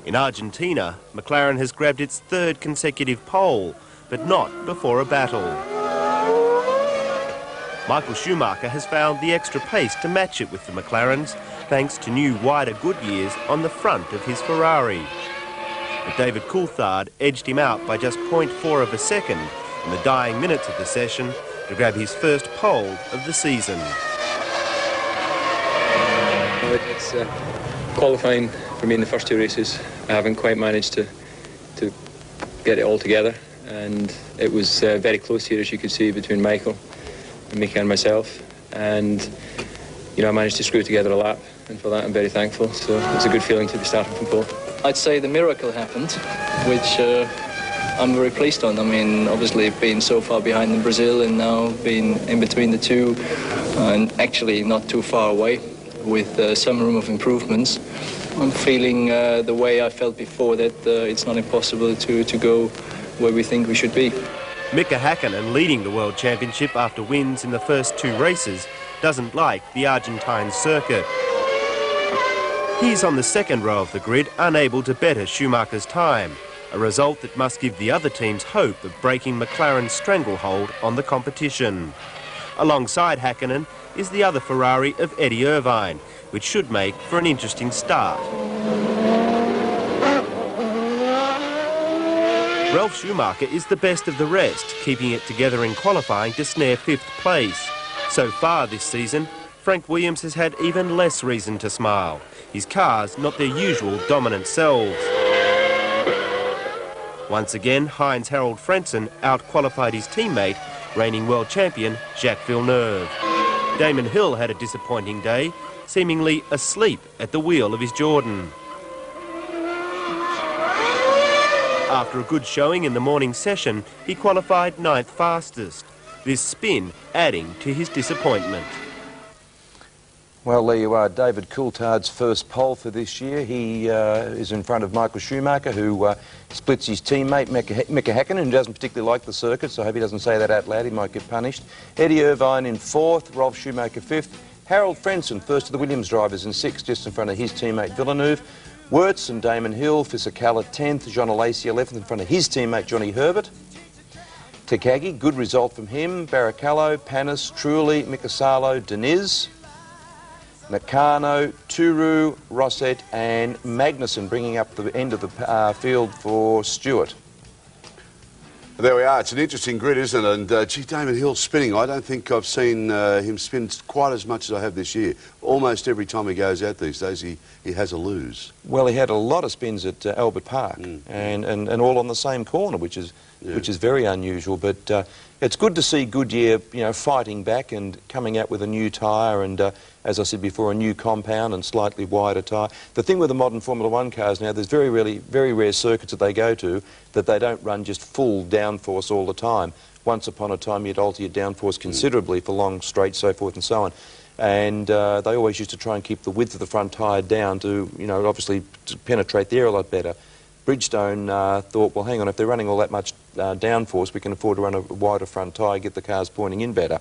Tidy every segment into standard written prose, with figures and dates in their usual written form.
In Argentina, McLaren has grabbed its third consecutive pole, but not before a battle. Michael Schumacher has found the extra pace to match it with the McLarens, thanks to new wider Goodyears on the front of his Ferrari. But David Coulthard edged him out by just 0.4 of a second in the dying minutes of the session to grab his first pole of the season. It's qualifying for me in the first two races. I haven't quite managed to get it all together, and it was very close here, as you could see, between Michael and Mika and myself, and you know, I managed to screw together a lap, and for that I'm very thankful. So it's a good feeling to be starting from pole. I'd say the miracle happened, which I'm very pleased on. I mean, obviously being so far behind in Brazil and now being in between the two, and actually not too far away, with some room of improvements. I'm feeling the way I felt before, that it's not impossible to go where we think we should be. Mika Häkkinen, leading the World Championship after wins in the first two races, doesn't like the Argentine circuit. He's on the second row of the grid, unable to better Schumacher's time, a result that must give the other teams hope of breaking McLaren's stranglehold on the competition. Alongside Häkkinen is the other Ferrari of Eddie Irvine, which should make for an interesting start. Ralf Schumacher is the best of the rest, keeping it together in qualifying to snare 5th place. So far this season, Frank Williams has had even less reason to smile. His car's not their usual dominant selves. Once again, Heinz Harald Frentzen out-qualified his teammate, reigning world champion Jacques Villeneuve. Damon Hill had a disappointing day, seemingly asleep at the wheel of his Jordan. After a good showing in the morning session, he qualified 9th fastest. This spin adding to his disappointment. Well, there you are, David Coulthard's first pole for this year. He is in front of Michael Schumacher, who splits his teammate, Mika Häkkinen, who doesn't particularly like the circuit, so I hope he doesn't say that out loud, he might get punished. Eddie Irvine in 4th, Ralf Schumacher 5th. Harold Frentzen, first of the Williams drivers, in 6th, just in front of his teammate Villeneuve. Wirtz and Damon Hill, Fisichella 10th, John Alesi 11th, in front of his teammate Johnny Herbert. Takagi, good result from him. Barrichello, Panis, Trulli, Mikasalo, Deniz. Nakano, Turu, Rosset and Magnussen bringing up the end of the field for Stewart. There we are. It's an interesting grid, isn't it? And gee, Damon Hill's spinning. I don't think I've seen him spin quite as much as I have this year. Almost every time he goes out these days, he has a lose. Well, he had a lot of spins at Albert Park, and all on the same corner, which is very unusual. But it's good to see Goodyear, you know, fighting back and coming out with a new tyre and, as I said before, a new compound and slightly wider tyre. The thing with the modern Formula One cars now, there's very rare circuits that they go to that they don't run just full downforce all the time. Once upon a time, you'd alter your downforce considerably for long straights, so forth and so on. And they always used to try and keep the width of the front tyre down to, you know, obviously to penetrate the air a lot better. Bridgestone thought, well, hang on, if they're running all that much downforce, we can afford to run a wider front tyre, get the cars pointing in better.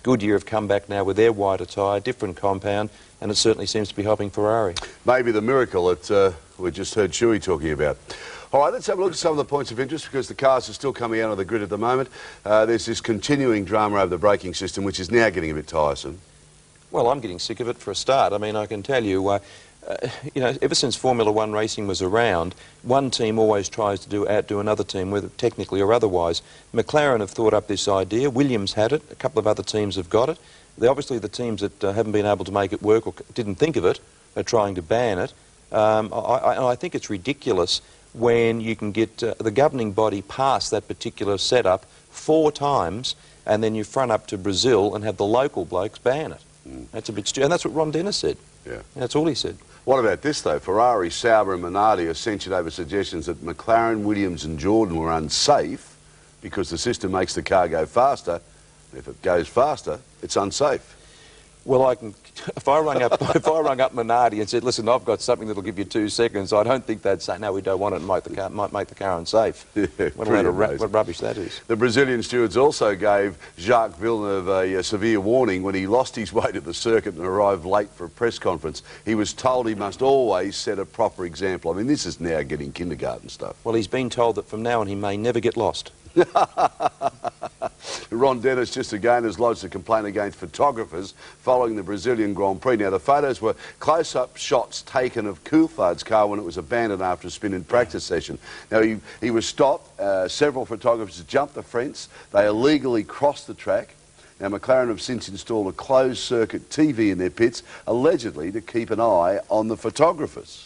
Goodyear have come back now with their wider tyre, different compound, and it certainly seems to be helping Ferrari. Maybe the miracle that we just heard Shuey talking about. All right, let's have a look at some of the points of interest, because the cars are still coming out of the grid at the moment. There's this continuing drama over the braking system, which is now getting a bit tiresome. Well, I'm getting sick of it for a start. I mean, I can tell you, you know, ever since Formula One racing was around, one team always tries to outdo another team, whether technically or otherwise. McLaren have thought up this idea. Williams had it. A couple of other teams have got it. Obviously, the teams that haven't been able to make it work or didn't think of it are trying to ban it. I think it's ridiculous when you can get the governing body past that particular setup 4 times and then you front up to Brazil and have the local blokes ban it. That's a bit stupid. And that's what Ron Dennis said. Yeah. That's all he said. What about this, though? Ferrari, Sauber and Minardi are censured over suggestions that McLaren, Williams and Jordan were unsafe because the system makes the car go faster. If it goes faster, it's unsafe. Well, I can if I rung up Minardi and said, listen, I've got something that'll give you 2 seconds, I don't think they'd say, no, we don't want it, and might make the car unsafe. Yeah, what rubbish that is. The Brazilian stewards also gave Jacques Villeneuve a severe warning when he lost his way to the circuit and arrived late for a press conference. He was told he must always set a proper example. I mean, this is now getting kindergarten stuff. Well, he's been told that from now on he may never get lost. Ron Dennis just again has lodged a complaint against photographers following the Brazilian Grand Prix. Now, the photos were close-up shots taken of Coulthard's car when it was abandoned after a spin-in practice session. Now, he was stopped. Several photographers jumped the fence. They illegally crossed the track. Now, McLaren have since installed a closed-circuit TV in their pits, allegedly to keep an eye on the photographers.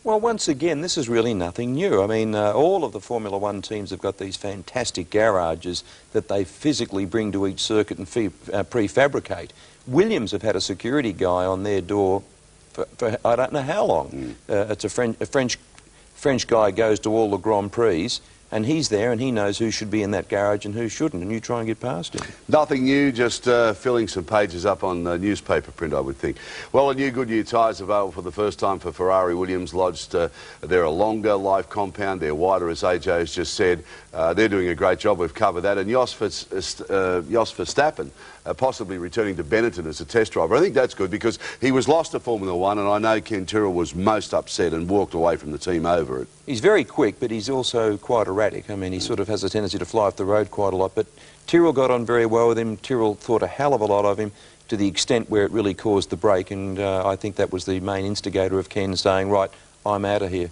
Well, once again, this is really nothing new. I mean, all of the Formula One teams have got these fantastic garages that they physically bring to each circuit and prefabricate. Williams have had a security guy on their door for I don't know how long. It's a French guy goes to all the Grand Prix, and he's there and he knows who should be in that garage and who shouldn't, and you try and get past him. Nothing new, just filling some pages up on newspaper print, I would think. Well, a new Goodyear tyres available for the first time for Ferrari. Williams lodged. They're a longer life compound, they're wider, as AJ has just said. They're doing a great job, we've covered that. And Jos Verstappen possibly returning to Benetton as a test driver. I think that's good because he was lost to Formula One, and I know Ken Tyrrell was most upset and walked away from the team over it. He's very quick, but he's also quite erratic. I mean, he sort of has a tendency to fly off the road quite a lot, but Tyrrell got on very well with him. Tyrrell thought a hell of a lot of him to the extent where it really caused the break, and I think that was the main instigator of Ken saying, right, I'm out of here.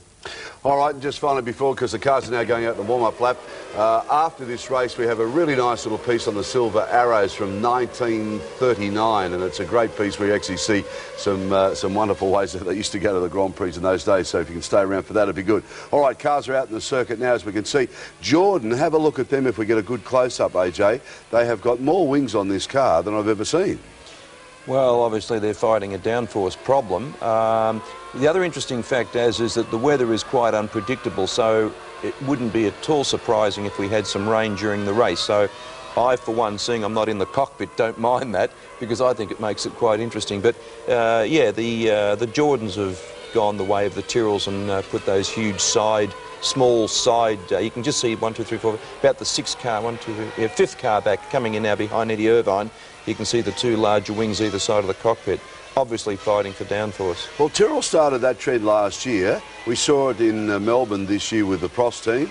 All right, and just finally before, because the cars are now going out the warm-up lap, after this race we have a really nice little piece on the Silver Arrows from 1939, and it's a great piece where you actually see some wonderful ways that they used to go to the Grand Prix in those days, so if you can stay around for that, it'd be good. All right, cars are out in the circuit now, as we can see. Jordan, have a look at them if we get a good close-up, AJ. They have got more wings on this car than I've ever seen. Well, obviously they're fighting a downforce problem. The other interesting fact is that the weather is quite unpredictable, so it wouldn't be at all surprising if we had some rain during the race. So I, for one, seeing I'm not in the cockpit, don't mind that because I think it makes it quite interesting. But yeah, the Jordans have gone the way of the Tyrrells and put those huge small side, you can just see 1, 2, 3, 4, about the fifth car back coming in now behind Eddie Irvine. You can see the 2 larger wings either side of the cockpit, obviously fighting for downforce. Well, Tyrrell started that trend last year. We saw it in Melbourne this year with the Prost team.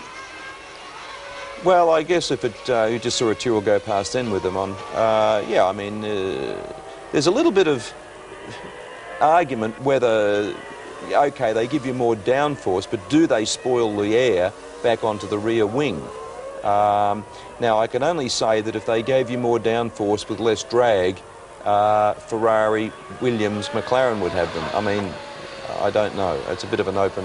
Well, I guess if you just saw a Tyrrell go past then with them on, yeah, I mean, there's a little bit of argument whether, okay, they give you more downforce, but do they spoil the air back onto the rear wing? Now, I can only say that if they gave you more downforce with less drag, Ferrari, Williams, McLaren would have them. I mean, I don't know. It's a bit of an open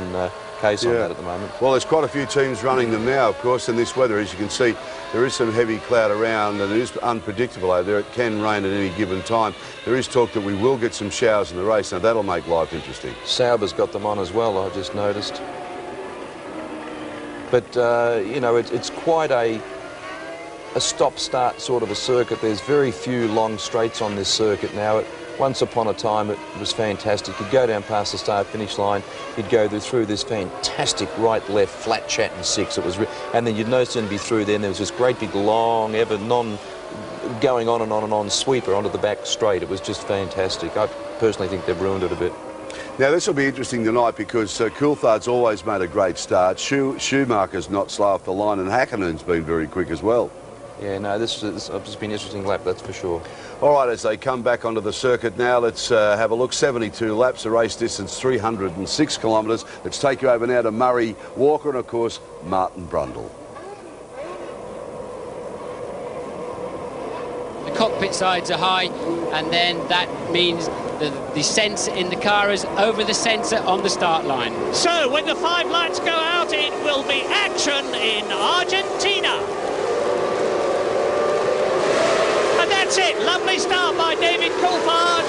case on that at the moment. Well, there's quite a few teams running them now, of course, in this weather. As you can see, there is some heavy cloud around and it is unpredictable out there. It can rain at any given time. There is talk that we will get some showers in the race. Now, that'll make life interesting. Sauber's got them on as well, I just noticed. But, you know, it's quite a stop-start sort of a circuit. There's very few long straights on this circuit now. Once upon a time, it was fantastic. You'd go down past the start-finish line, you'd go through this fantastic right-left flat chat and 6. It was, and then you'd no sooner be through there, and there was this great big long, ever going on and on and on sweeper onto the back straight. It was just fantastic. I personally think they've ruined it a bit. Now, this will be interesting tonight because Coulthard's always made a great start. Schumacher's not slow off the line, and Häkkänen's been very quick as well. Yeah, no, this has been an interesting lap, that's for sure. All right, as they come back onto the circuit now, let's have a look. 72 laps, a race distance 306 kilometres. Let's take you over now to Murray Walker and, of course, Martin Brundle. The cockpit sides are high, and then that means the sensor in the car is over the sensor on the start line. So, when the 5 lights go out, it will be action in Argentina. That's it, lovely start by David Coulthard.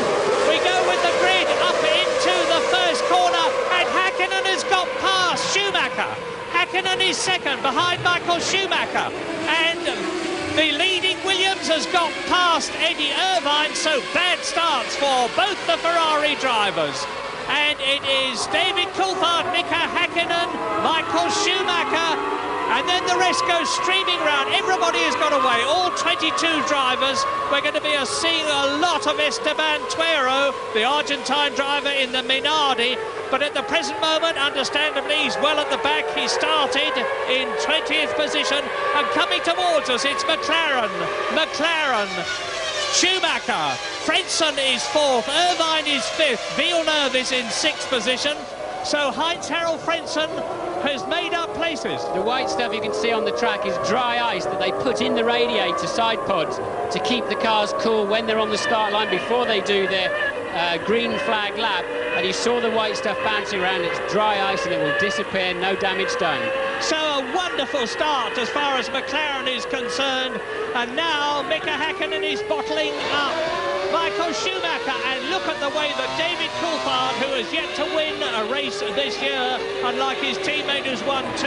We go with the grid up into the first corner, and Häkkinen has got past Schumacher. Häkkinen is second behind Michael Schumacher, and the leading Williams has got past Eddie Irvine, so bad starts for both the Ferrari drivers. And it is David Coulthard, Mika Häkkinen, Michael Schumacher, and then the rest goes streaming round. Everybody has got away, all 22 drivers. We're going to be seeing a lot of Esteban Tuero, the Argentine driver in the Minardi. But at the present moment, understandably, he's well at the back. He started in 20th position, and coming towards us, it's McLaren, Schumacher, Frentzen is 4th, Irvine is 5th, Villeneuve is in 6th position. So Heinz-Harald Frentzen has made up places. The white stuff you can see on the track is dry ice that they put in the radiator side pods to keep the cars cool when they're on the start line before they do their green flag lap. And you saw the white stuff bouncing around. It's dry ice and it will disappear, no damage done. So a wonderful start as far as McLaren is concerned. And now Mika Häkkinen is bottling up Michael Schumacher, and look at the way that David Coulthard, who has yet to win a race this year, unlike his teammate who's won 2,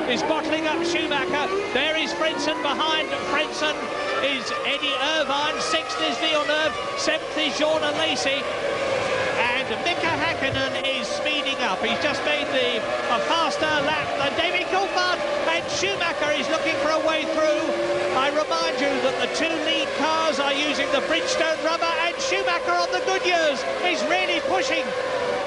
is bottling up Schumacher. There is Frentzen behind. Frentzen is Eddie Irvine, 6th is Villeneuve, 7th is Jordan Lacey, and Mika Häkkinen is speeding up. He's just made a faster lap than David Coulthard, and Schumacher is looking for a way through. I remind you that the 2 lead cars are using the Bridgestone rubber, and Schumacher on the Goodyears is really pushing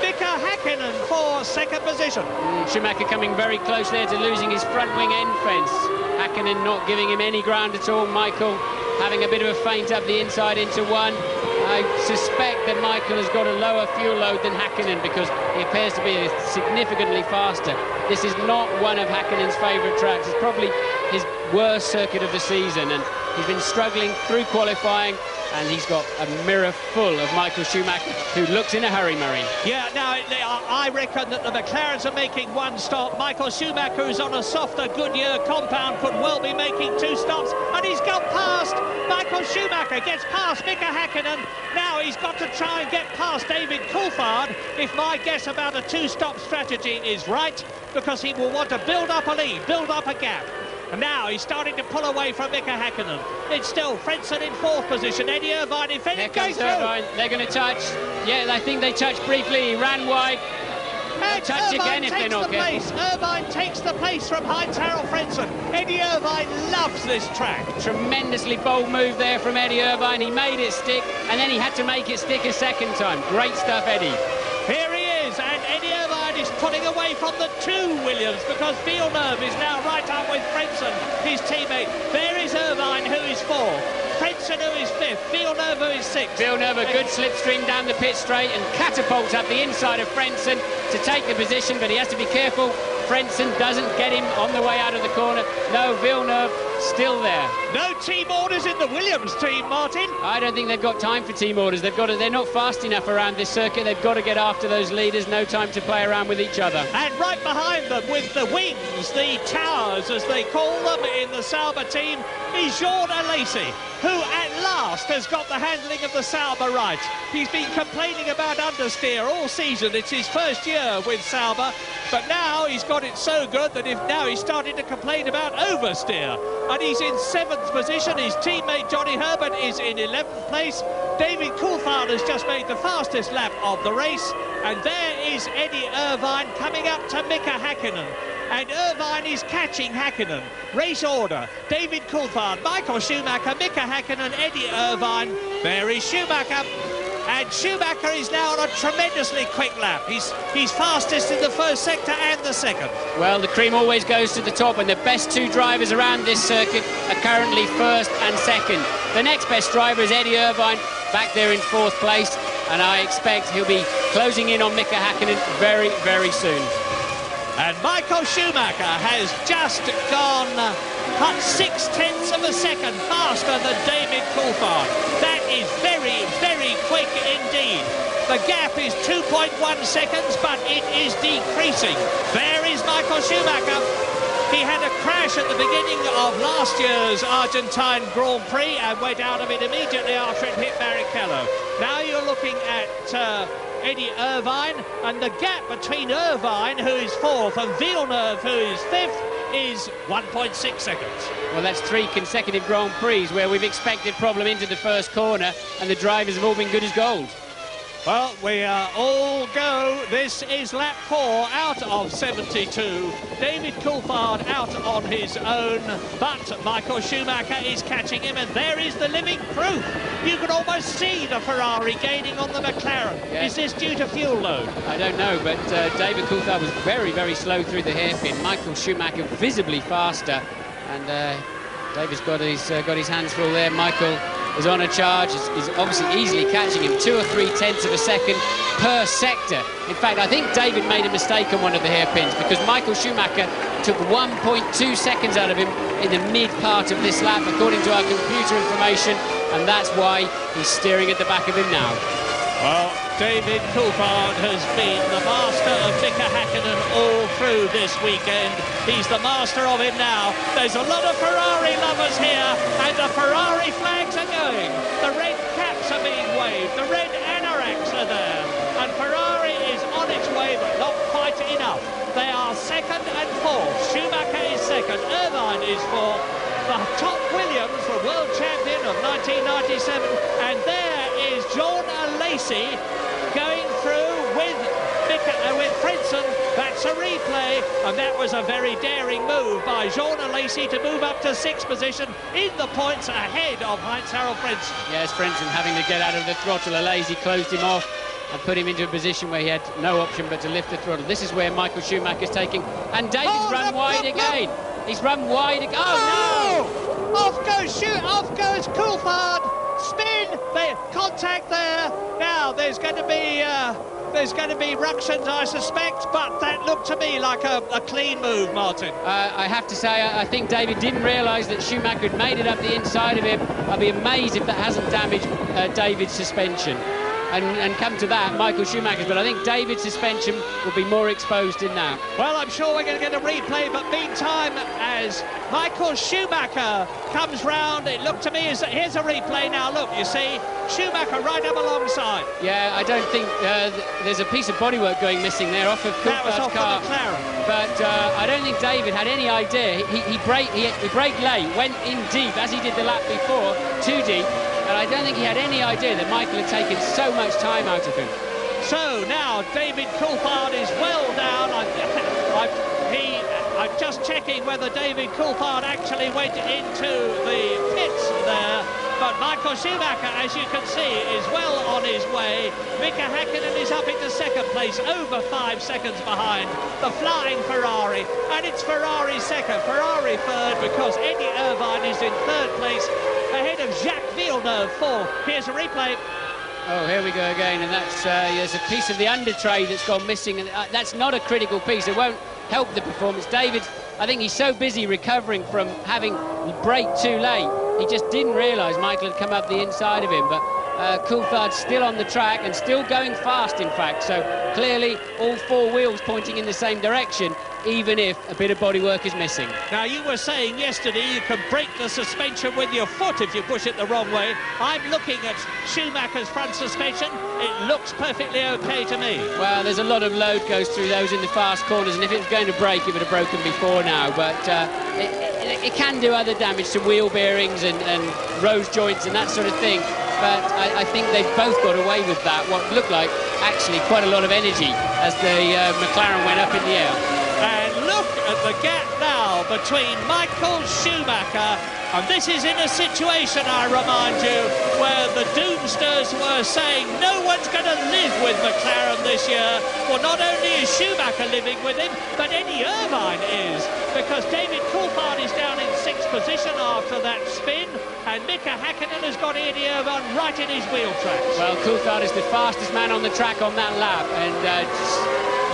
Mika Häkkinen for 2nd position. Schumacher coming very close there to losing his front wing end fence. Häkkinen not giving him any ground at all. Michael having a bit of a feint up the inside into 1. I suspect that Michael has got a lower fuel load than Häkkinen because he appears to be significantly faster. This is not one of Häkkinen's favourite tracks. It's probably his worst circuit of the season, and he's been struggling through qualifying, and he's got a mirror full of Michael Schumacher, who looks in a hurry, Murray. Yeah, now I reckon that the McLarens are making 1 stop. Michael Schumacher, who's on a softer Goodyear compound, could well be making 2 stops, and he's got past Michael Schumacher, gets past Mika Häkkinen. Now he's got to try and get past David Coulthard, if my guess about a 2-stop strategy is right, because he will want to build up a lead, build up a gap. And now he's starting to pull away from Mika Häkkinen. It's still Frentzen in 4th position, Eddie Irvine in 5th. Here comes Irvine. They're going to touch. Yeah, I think they touched briefly. He ran wide. They'll touch again if they're not careful. Irvine takes the place from Heinz-Harald Frentzen. Eddie Irvine loves this track. Tremendously bold move there from Eddie Irvine. He made it stick, and then he had to make it stick a 2nd time. Great stuff, Eddie. Here he is, and Eddie Irvine is pulling away from the 2 Williams because Villeneuve is now right up with Frentzen, his teammate. There is Irvine, who is 4th. Frentzen, who is 5th. Villeneuve, who is 6th. Villeneuve, a good slipstream down the pit straight and catapults up the inside of Frentzen to take the position, but he has to be careful. Frentzen doesn't get him on the way out of the corner. No, Villeneuve still there. No team orders in the Williams team, Martin. I don't think they've got time for team orders. They're not fast enough around this circuit. They've got to get after those leaders. No time to play around with each other. And right behind them, with the wings, the towers, as they call them in the Sauber team, is Jordan Lacey, who at last has got the handling of the Sauber right. He's been complaining about understeer all season. It's his first year with Sauber, but now he's got it so good that now he's starting to complain about oversteer. And he's in 7th position. His teammate Johnny Herbert is in 11th place. David Coulthard has just made the fastest lap of the race. And there is Eddie Irvine coming up to Mika Häkkinen. And Irvine is catching Häkkinen. Race order: David Coulthard, Michael Schumacher, Mika Häkkinen, Eddie Irvine. There is Schumacher. And Schumacher is now on a tremendously quick lap. He's fastest in the 1st sector and the 2nd. Well, the cream always goes to the top, and the best 2 drivers around this circuit are currently 1st and 2nd. The next best driver is Eddie Irvine, back there in 4th place, and I expect he'll be closing in on Mika Häkkinen very, very soon. And Michael Schumacher has just gone 0.6 of a second faster than David Coulthard. That is very, very quick indeed. The gap is 2.1 seconds, but it is decreasing. There is Michael Schumacher. He had a crash at the beginning of last year's Argentine Grand Prix and went out of it immediately after it hit Barrichello. Now you're looking at Eddie Irvine, and the gap between Irvine, who is 4th, and Villeneuve, who is 5th, is 1.6 seconds. Well, that's 3 consecutive Grand Prix where we've expected problem into the first corner, and the drivers have all been good as gold. Well, we all go. This is lap 4 out of 72. David Coulthard out on his own, but Michael Schumacher is catching him, and there is the living proof. You can almost see the Ferrari gaining on the McLaren. Yeah. Is this due to fuel load? I don't know, but David Coulthard was very, very slow through the hairpin. Michael Schumacher visibly faster, and David's got his hands full there. Michael is on a charge, is obviously easily catching him, 2 or 3 tenths of a second per sector. In fact, I think David made a mistake on one of the hairpins, because Michael Schumacher took 1.2 seconds out of him in the mid part of this lap, according to our computer information, and that's why he's steering at the back of him now. Well, David Coulthard has been the master of Mika Häkkinen all through this weekend. He's the master of him now. There's a lot of Ferrari lovers here, and the Ferrari flags are going. The red caps are being waved, the red anoraks are there, and Ferrari is on its way, but not quite enough. They are 2nd and 4th. Schumacher is 2nd, Irvine is 4th. The Top Williams, the world champion of 1997, and there is John Lacey going through with Frentzen. That's a replay, and that was a very daring move by Jean Lacey to move up to 6th position in the points ahead of Heinz-Harald Frentzen. Yes, Frentzen having to get out of the throttle. Lacey closed him off and put him into a position where he had no option but to lift the throttle. This is where Michael Schumacher's taking, and David's run wide again. He's run wide again. Oh, no! Off goes Coulthard. Spin, contact there. Now there's going to be ructions, I suspect, but that looked to me like a clean move, Martin. I have to say, I think David didn't realise that Schumacher had made it up the inside of him. I'd be amazed if that hasn't damaged David's suspension. And come to that, Michael Schumacher's, but I think David's suspension will be more exposed in that. Well, I'm sure we're going to get a replay, but meantime, as Michael Schumacher comes round, it looked to me as here's a replay now. Look, you see Schumacher right up alongside. Yeah, I don't think there's a piece of bodywork going missing there off of Coulthard's car. But I don't think David had any idea. He braked late, went in deep as he did the lap before, too deep. And I don't think he had any idea that Michael had taken so much time out of him. So now David Coulthard is well down. I'm just checking whether David Coulthard actually went into the pits there. But Michael Schumacher, as you can see, is well on his way. Mika Häkkinen is up into 2nd place, over 5 seconds behind the flying Ferrari. And it's Ferrari 2nd, Ferrari 3rd, because Eddie Irvine is in 3rd place, ahead of Jacques Villeneuve 4th. Here's a replay. Oh, here we go again, and that's there's a piece of the under tray that's gone missing, and that's not a critical piece. It won't help the performance. David, I think he's so busy recovering from having braked too late, he just didn't realise Michael had come up the inside of him. But Coulthard's still on the track and still going fast, in fact. So clearly all 4 wheels pointing in the same direction, even if a bit of bodywork is missing. Now, you were saying yesterday you can break the suspension with your foot if you push it the wrong way. I'm looking at Schumacher's front suspension. It looks perfectly okay to me. Well, there's a lot of load goes through those in the fast corners, and if it was going to break, it would have broken before now. But it can do other damage to wheel bearings and rose joints and that sort of thing. But I think they've both got away with that, what looked like actually quite a lot of energy as the McLaren went up in the air. And look at the gap now between Michael Schumacher, and this is in a situation, I remind you, where the doomsters were saying no one's going to live with McLaren this year. Well, not only is Schumacher living with him, but Eddie Irvine is, because David Coulthard is down in 6th position after that spin, and Mika Häkkinen has got Eddie Irvine right in his wheel tracks. Well, Coulthard is the fastest man on the track on that lap, and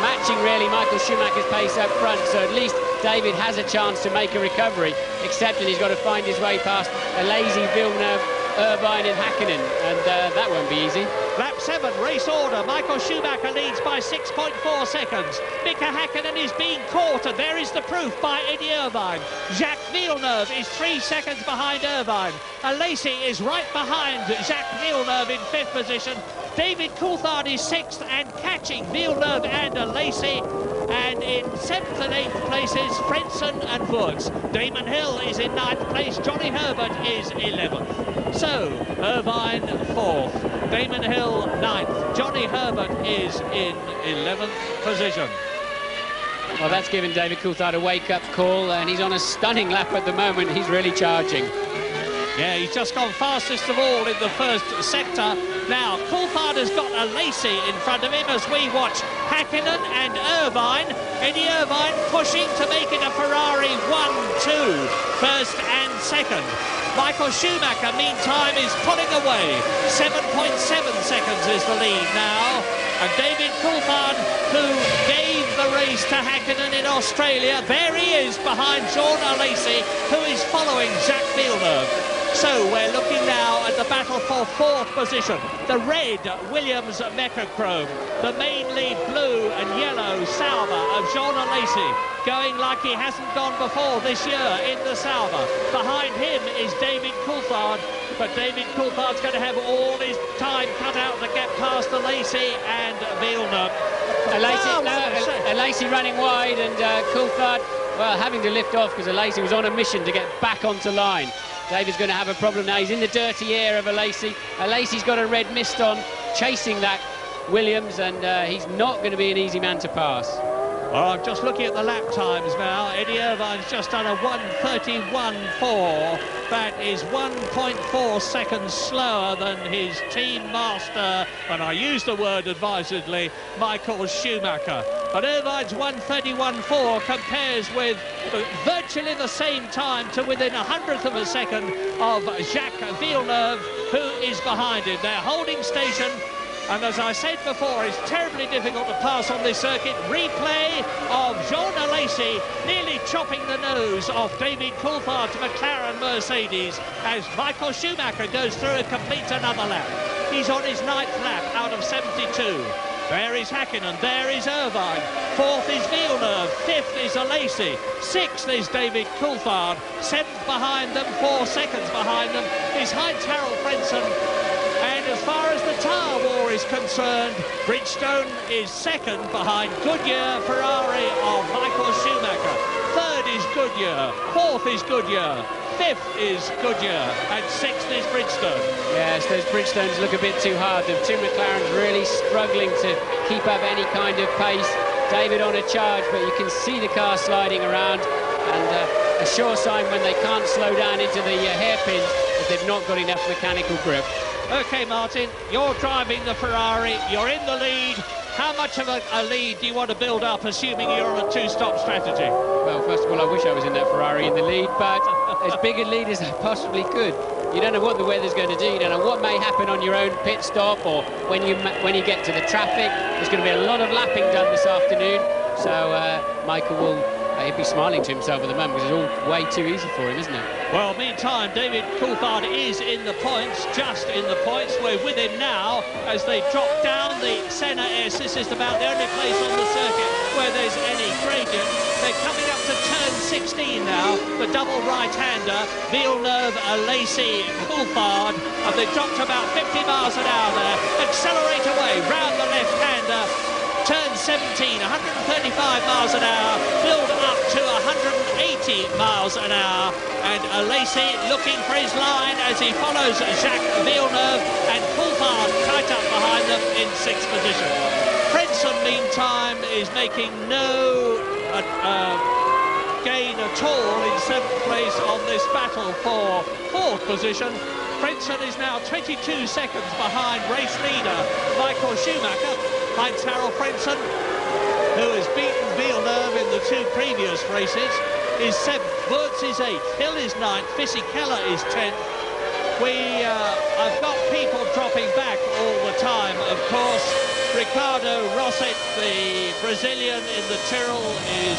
matching really Michael Schumacher's pace up front, so at least David has a chance to make a recovery, except that he's got to find his way past a lazy Villeneuve, Irvine and Häkkinen, and that won't be easy. Lap 7, race order. Michael Schumacher leads by 6.4 seconds. Mika Häkkinen is being caught, and there is the proof by Eddie Irvine. Jacques Villeneuve is 3 seconds behind Irvine. Lacey is right behind Jacques Villeneuve in 5th position. David Coulthard is 6th and catching Villeneuve and Lacey. And in 7th and 8th places, Frenson and Vaux. Damon Hill is in 9th place. Johnny Herbert is 11th. So, Irvine 4th. Damon Hill 9th. Johnny Herbert is in 11th position. Well, that's given David Coulthard a wake-up call, and he's on a stunning lap at the moment. He's really charging. Yeah, he's just gone fastest of all in the first sector. Now, Coulthard has got a Lacey in front of him as we watch Hakkinen and Irvine. Eddie Irvine pushing to make it a Ferrari 1-2, first and second. Michael Schumacher, meantime, is pulling away. 7.7 seconds is the lead now. And David Coulthard, who gave the race to Hakkinen in Australia, there he is behind Jean Alesi, who is following Jacques Villeneuve. So we're looking now at the battle for 4th position. The red Williams Mechachrome, the mainly blue and yellow Sauber of Jean Alesi, going like he hasn't gone before this year in the Sauber. Behind him is David Coulthard, but David Coulthard's going to have all his time cut out to get past Alesi and Villeneuve. Alesi running wide, and Coulthard, well, having to lift off because Alesi was on a mission to get back onto line. David's going to have a problem now. He's in the dirty air of Alesi. Alesi's got a red mist on, chasing that Williams, and he's not going to be an easy man to pass. Well, I'm just looking at the lap times now. Eddie Irvine's just done a 1:31.4. That is 1.4 seconds slower than his team master, and I use the word advisedly, Michael Schumacher. But Irvine's 1:31.4 compares with virtually the same time to within 100th of a second of Jacques Villeneuve, who is behind him. They're holding station. And as I said before, it's terribly difficult to pass on this circuit. Replay of Jean Alesi nearly chopping the nose off David Coulthard's McLaren Mercedes as Michael Schumacher goes through and completes another lap. He's on his 9th lap out of 72. There is Hakkinen, there is Irvine. 4th is Villeneuve, 5th is Alesi, 6th is David Coulthard, 7th behind them, 4 seconds behind them is Heinz-Harald Frentzen. And as far as the tyre war is concerned, Bridgestone is 2nd behind Goodyear Ferrari of Michael Schumacher. 3rd is Goodyear, 4th is Goodyear, 5th is Goodyear, and 6th is Bridgestone. Yes, those Bridgestones look a bit too hard. The two McLarens really struggling to keep up any kind of pace. David on a charge, but you can see the car sliding around, and a sure sign when they can't slow down into the hairpins that they've not got enough mechanical grip. OK, Martin, you're driving the Ferrari, you're in the lead. How much of a lead do you want to build up, assuming you're on a two-stop strategy? Well, first of all, I wish I was in that Ferrari in the lead, but as big a lead as I possibly could. You don't know what the weather's going to do. You don't know what may happen on your own pit stop, or when you get to the traffic. There's going to be a lot of lapping done this afternoon, so Michael will he'll be smiling to himself at the moment because it's all way too easy for him, isn't it? Well, meantime, David Coulthard is in the points, just in the points. We're with him now as they drop down the Senna S. This is about the only place on the circuit where there's any gradient. They're coming up to turn 16 now, the double right-hander, Villeneuve, Alesi, Coulthard, and they've dropped about 50 miles an hour there. Accelerate away, round the left-hander, turn 17, 135 miles an hour, build up to 180 miles an hour, and Alesi looking for his line as he follows Jacques Villeneuve, and Coulthard tight up behind them in 6th position. Frentzen, meantime, is making no gain at all in 7th place on this battle for 4th position. Frentzen is now 22 seconds behind race leader Michael Schumacher. Heinz-Harald Frentzen, who has beaten Villeneuve in the 2 previous races, is 7th. Wurz is 8th. Hill is 9th. Fisichella is 10th. I've got people dropping back all the time, of course. Ricardo Rosset, the Brazilian in the Tyrrell, is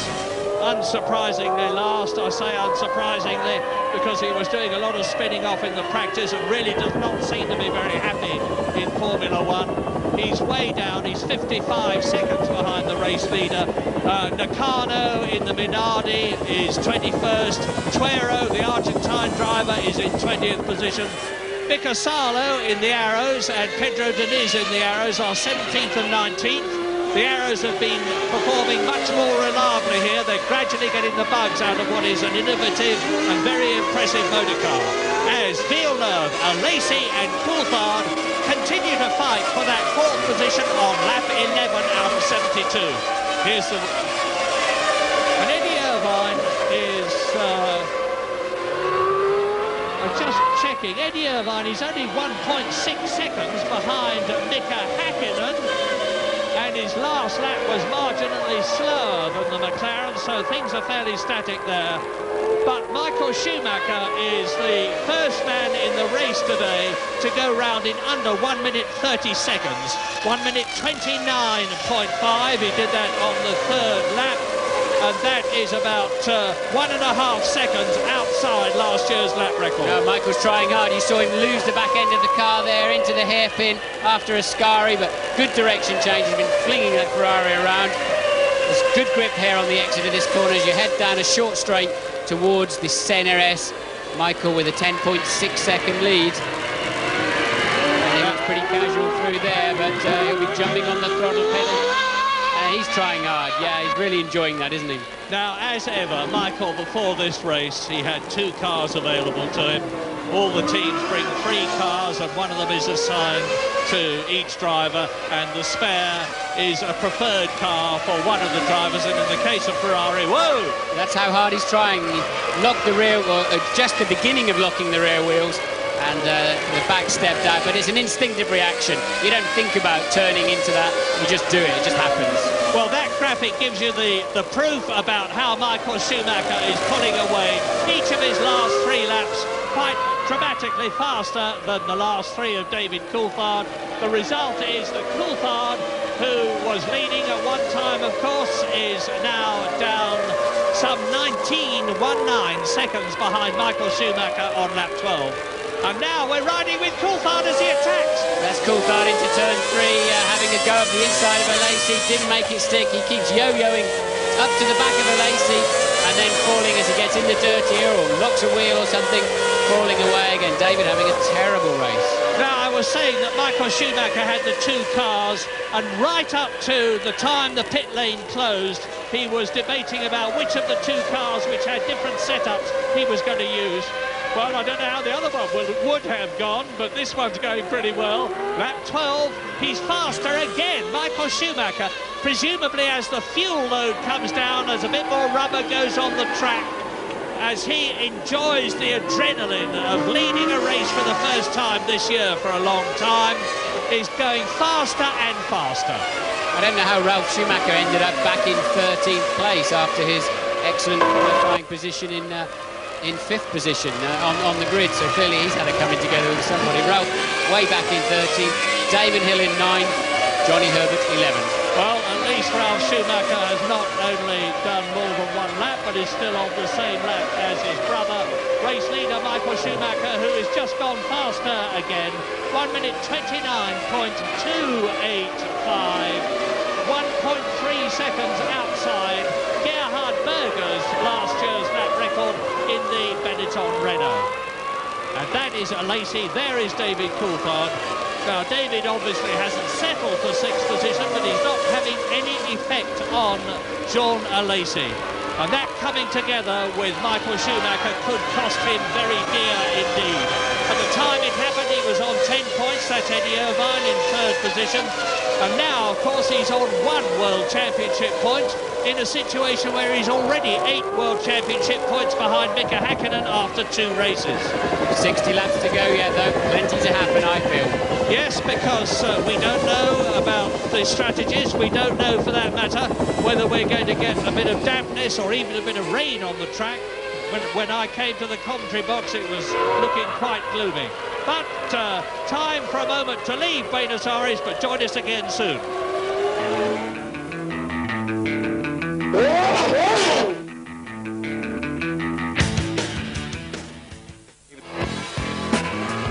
unsurprisingly last. I say unsurprisingly because he was doing a lot of spinning off in the practice and really does not seem to be very happy in Formula 1. He's way down, he's 55 seconds behind the race leader. Nakano in the Minardi is 21st. Tuero, the Argentine driver, is in 20th position. Mika Salo in the Arrows and Pedro Diniz in the Arrows are 17th and 19th. The Arrows have been performing much more reliably here. They're gradually getting the bugs out of what is an innovative and very impressive motor car. As Villeneuve, Lacey and Coulthard continue to fight for that 4th position on lap 11 out of 72. Here's the... And Eddie Irvine is... just checking. Eddie Irvine is only 1.6 seconds behind Mika Häkkinen. And his last lap was marginally slower than the McLaren, so things are fairly static there. But Michael Schumacher is the first man in the race today to go round in under 1 minute 30 seconds. 1 minute 29.5. He did that on the 3rd lap. And that is about 1.5 seconds outside last year's lap record. No, Michael's trying hard. You saw him lose the back end of the car there into the hairpin after Ascari, but good direction change. He's been flinging that Ferrari around. There's good grip here on the exit of this corner as you head down a short straight towards the CNRS. Michael with a 10.6 second lead. And he was pretty casual through there, but he'll be jumping on the throttle pedal. He's trying hard. Yeah, he's really enjoying that, isn't he? Now, as ever, Michael, before this race, he had 2 cars available to him. All the teams bring 3 cars, and one of them is assigned to each driver, and the spare is a preferred car for one of the drivers, and in the case of Ferrari, whoa! That's how hard he's trying. He locked the rear, or just the beginning of locking the rear wheels, and the back stepped out, but it's an instinctive reaction. You don't think about turning into that, you just do it just happens. Well, that graphic gives you the proof about how Michael Schumacher is pulling away. Each of his last 3 laps quite dramatically faster than the last 3 of David Coulthard. The result is that Coulthard, who was leading at one time, of course, is now down some 19.19 seconds behind Michael Schumacher on lap 12. And now we're riding with Coulthard as he attacks. That's Coulthard into turn 3, having a go at the inside of Alesi. Didn't make it stick. He keeps yo-yoing up to the back of Alesi and then falling as he gets in the dirt here or locks a wheel or something, falling away again. David having a terrible race. Now, I was saying that Michael Schumacher had the 2 cars, and right up to the time the pit lane closed, he was debating about which of the 2 cars, which had different setups, he was going to use. Well, I don't know how the other one would have gone, but this one's going pretty well. Lap 12, he's faster again, Michael Schumacher, presumably as the fuel load comes down, as a bit more rubber goes on the track, as he enjoys the adrenaline of leading a race for the first time this year for a long time. He's going faster and faster. I don't know how Ralf Schumacher ended up back in 13th place after his excellent qualifying position in 5th position on the grid, so clearly he's had it coming together with somebody. Ralph way back in 13th, David Hill in 9th, Johnny Herbert 11th. Well, at least Ralf Schumacher has not only done more than 1 lap, but is still on the same lap as his brother, race leader Michael Schumacher, who has just gone faster again. 1 minute 29.285, 1.3 seconds outside Gerhard Berger's last year's lap record in the Benetton Renault. And that is Alesi. There is David Coulthard. Now, David obviously hasn't settled for 6th position, but he's not having any effect on Jean Alesi. And that coming together with Michael Schumacher could cost him very dear indeed. At the time it happened, he was on 10 points. That's Eddie Irvine in 3rd position. And now, of course, he's on 1 World Championship point in a situation where he's already 8 World Championship points behind Mika Häkkinen after 2 races. 60 laps to go yet, though. Plenty to happen, I feel. Yes, because we don't know about the strategies. We don't know, for that matter, whether we're going to get a bit of dampness or even a bit of rain on the track. When I came to the commentary box, it was looking quite gloomy. But time for a moment to leave Buenos Aires, but join us again soon.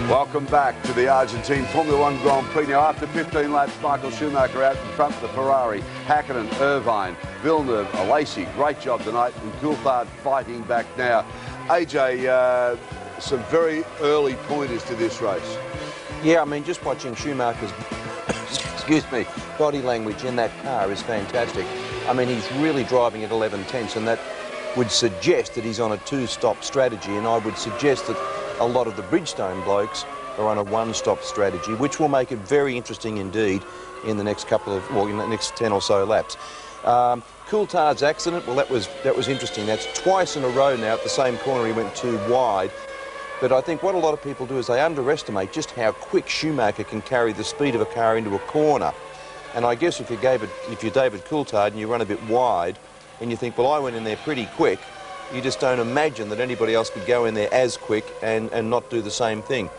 Welcome back to the Argentine Formula 1 Grand Prix. Now, after 15 laps, Michael Schumacher out in front of the Ferrari. Häkkinen, Irvine, Villeneuve, Alesi, great job tonight, and Coulthard fighting back now. AJ, some very early pointers to this race. Yeah, I mean, just watching Schumacher's excuse me, body language in that car is fantastic. I mean, he's really driving at 11 tenths, and that would suggest that he's on a two-stop strategy, and I would suggest that a lot of the Bridgestone blokes are on a one-stop strategy, which will make it very interesting indeed in the next couple of, well, in the next 10 or so laps. Coulthard's accident, well, that was interesting. That's twice in a row now at the same corner he went too wide. But I think what a lot of people do is they underestimate just how quick Schumacher can carry the speed of a car into a corner. And I guess if you're David Coulthard and you run a bit wide and you think, well, I went in there pretty quick, you just don't imagine that anybody else could go in there as quick and not do the same thing.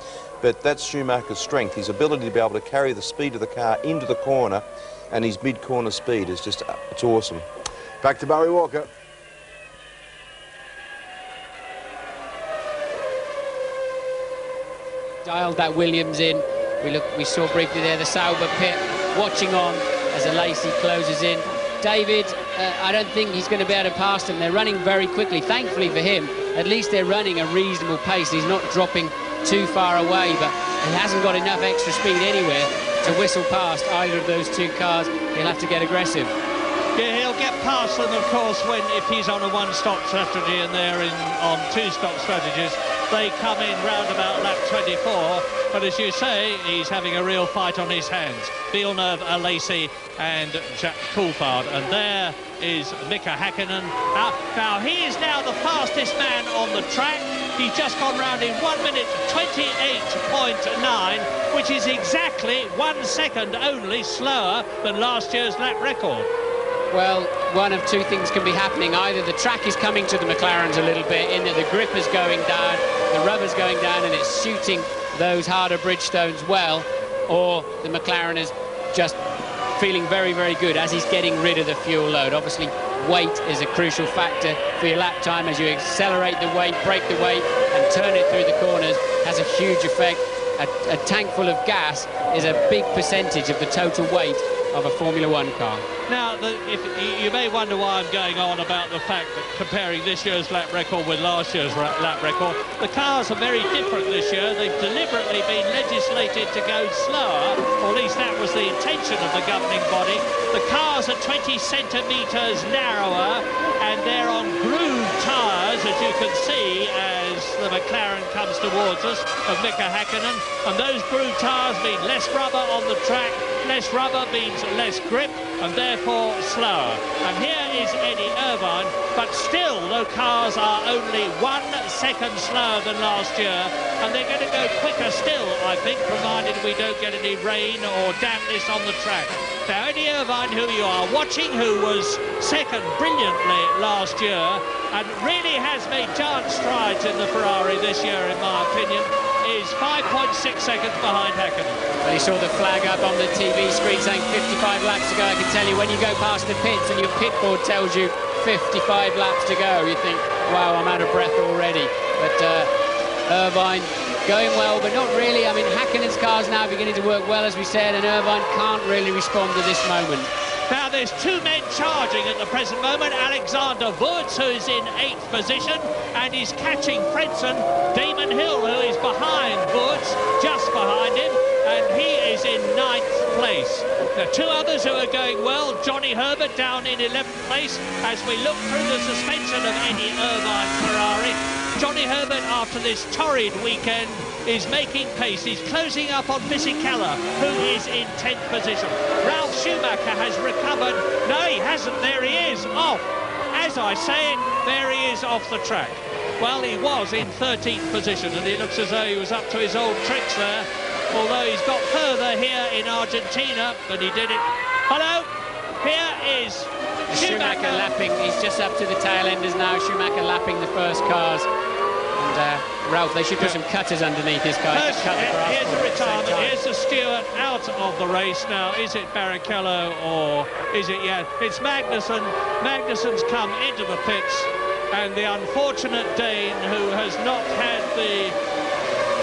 But that's Schumacher's strength, his ability to be able to carry the speed of the car into the corner, and his mid-corner speed is just, it's awesome. Back to Barry Walker. Dialed that Williams in. We saw briefly there the Sauber pit watching on as Lacey closes in. David, I don't think he's going to be able to pass them. They're running very quickly. Thankfully for him, at least they're running a reasonable pace. He's not dropping too far away, but he hasn't got enough extra speed anywhere to whistle past either of those two cars. He'll have to get aggressive. Yeah, he'll get past them, of course, if he's on a one-stop strategy and they're on two-stop strategies. They come in round about lap 24, but as you say, he's having a real fight on his hands. Villeneuve, Lacey and Jack Coulthard, and there is Mika Häkkinen. Now he is now the fastest man on the track. He's just gone round in 1 minute 28.9, which is exactly 1 second only slower than last year's lap record. Well, one of two things can be happening. Either the track is coming to the McLarens a little bit in that the grip is going down, the rubber's going down and it's shooting those harder Bridgestones well, or the McLaren is just feeling very, very good as he's getting rid of the fuel load. Obviously, weight is a crucial factor for your lap time. As you accelerate the weight, break the weight and turn it through the corners, has a huge effect. A tank full of gas is a big percentage of the total weight of a Formula One car. Now, if you may wonder why I'm going on about the fact that comparing this year's lap record with last year's lap record, the cars are very different this year. They've deliberately been legislated to go slower, or at least that was the intention of the governing body. The cars are 20 centimetres narrower, and they're on grooved tyres, as you can see, as the McLaren comes towards us, of Mika Häkkinen. And those grooved tyres mean less rubber on the track. Less rubber means less grip, and therefore slower. And here is Eddie Irvine, but still the cars are only 1 second slower than last year, and they're going to go quicker still, I think, provided we don't get any rain or dampness on the track. Now, Eddie Irvine, who you are watching, who was second brilliantly last year, and really has made giant strides in the Ferrari this year, in my opinion, is 5.6 seconds behind Häkkinen. Well, you saw the flag up on the TV screen saying 55 laps to go. I can tell you, when you go past the pits and your pit board tells you 55 laps to go, you think, wow, I'm out of breath already. But Irvine going well, but not really. I mean, Häkkinen's car's now beginning to work well, as we said, and Irvine can't really respond to this moment. Now there's two men charging at the present moment. Alexander Wurz, who is in 8th position, and he's catching Fredson. Damon Hill, who is behind Wurz, just behind him, and he is in 9th place. Now, two others who are going well, Johnny Herbert down in 11th place, as we look through the suspension of Eddie Irvine's Ferrari. Johnny Herbert, after this torrid weekend, is making pace. He's closing up on Fisichella, who is in 10th position. Ralf Schumacher has recovered. No, he hasn't. There he is. Off. As I say it, there he is off the track. Well, he was in 13th position, and it looks as though he was up to his old tricks there, although he's got further here in Argentina than he did it. Hello, here is Schumacher lapping. He's just up to the tail enders now. Schumacher lapping the first cars. And Ralph, they should put some cutters underneath his car. Here's the retirement. Here's the steward out of the race now. Is it Barrichello or is it yet? It's Magnussen. Magnussen's come into the pits, and the unfortunate Dane, who has not had the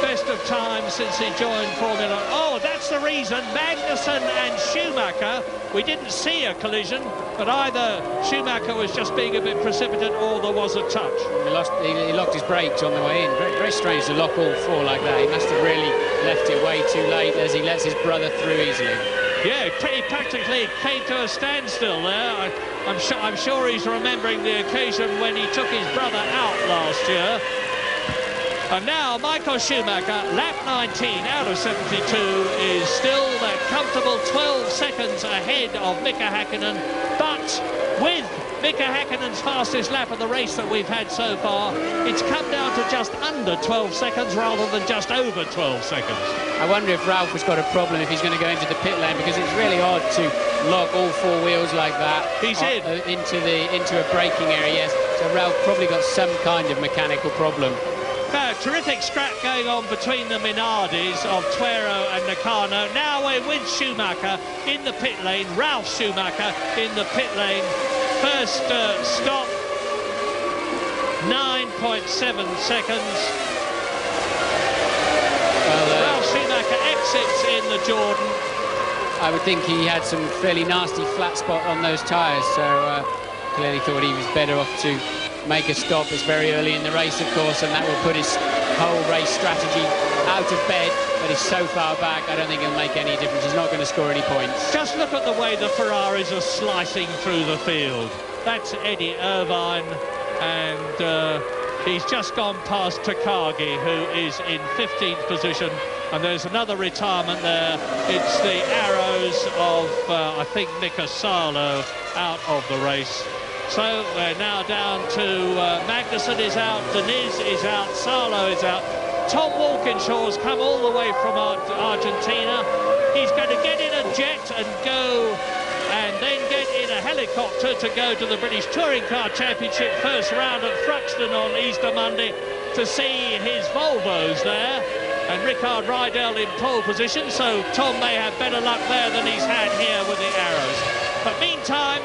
best of times since he joined Formula. Oh, that's that's the reason Magnussen and Schumacher, we didn't see a collision, but either Schumacher was just being a bit precipitate or there was a touch. He locked his brakes on the way in. Very, very strange to lock all four like that. He must have really left it way too late as he lets his brother through easily. Yeah, he practically came to a standstill there. I'm sure he's remembering the occasion when he took his brother out last year. And now Michael Schumacher, lap 19 out of 72, is still that comfortable 12 seconds ahead of Mika Häkkinen. But with Mika Häkkinen's fastest lap of the race that we've had so far, it's come down to just under 12 seconds rather than just over 12 seconds. I wonder if Ralph has got a problem if he's going to go into the pit lane, because it's really hard to lock all four wheels like that. He's into a braking area, yes. So Ralph probably got some kind of mechanical problem. Terrific scrap going on between the Minardis of Tuero and Nakano. Now we're with Schumacher in the pit lane, Ralf Schumacher in the pit lane. First stop, 9.7 seconds. Well, Ralf Schumacher exits in the Jordan. I would think he had some fairly nasty flat spot on those tyres, so clearly thought he was better off to make a stop. It's very early in the race, of course, and that will put his whole race strategy out of bed, but he's so far back, I don't think it'll make any difference. He's not going to score any points. Just look at the way the Ferraris are slicing through the field. That's Eddie Irvine, and he's just gone past Takagi, who is in 15th position, and there's another retirement there. It's the arrows of, I think, Mika Salo out of the race. So we're now down to Magnussen is out, Deniz is out, Salo is out. Tom Walkinshaw's come all the way from Argentina. He's going to get in a jet and go, and then get in a helicopter to go to the British Touring Car Championship first round at Thruxton on Easter Monday to see his Volvos there. And Rickard Rydell in pole position, so Tom may have better luck there than he's had here with the arrows. But meantime,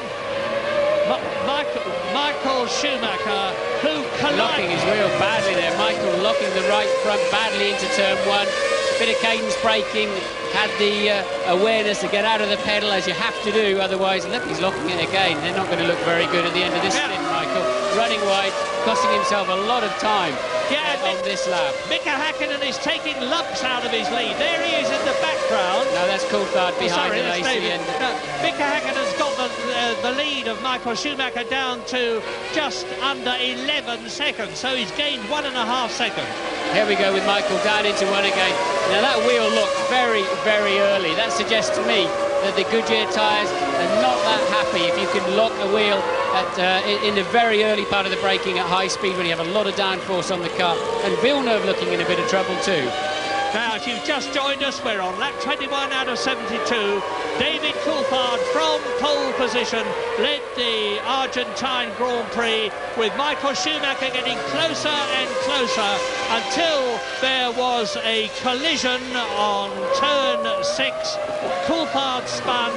Michael Schumacher, who locking his wheel badly there. Michael locking the right front badly into turn one. A bit of cadence braking, had the awareness to get out of the pedal, as you have to do, otherwise, look, he's locking it again. They're not going to look very good at the end of this stint, Michael. Running wide, costing himself a lot of time on this lap. Mika Häkkinen is taking lumps out of his lead. There he is in the background. No, that's Coulthard behind the Lacey. Mika Häkkinen's got the lead of Michael Schumacher down to just under 11 seconds, so he's gained 1.5 seconds. Here we go with Michael down into one again. Now that wheel looked very, very early. That suggests to me that the Goodyear tyres are not that happy if you can lock a wheel in the very early part of the braking at high speed when you have a lot of downforce on the car. And Villeneuve looking in a bit of trouble too. Now, if you've just joined us, we're on lap 21 out of 72. David Coulthard from pole position led the Argentine Grand Prix, with Michael Schumacher getting closer and closer until there was a collision on turn 6. Coulthard spun.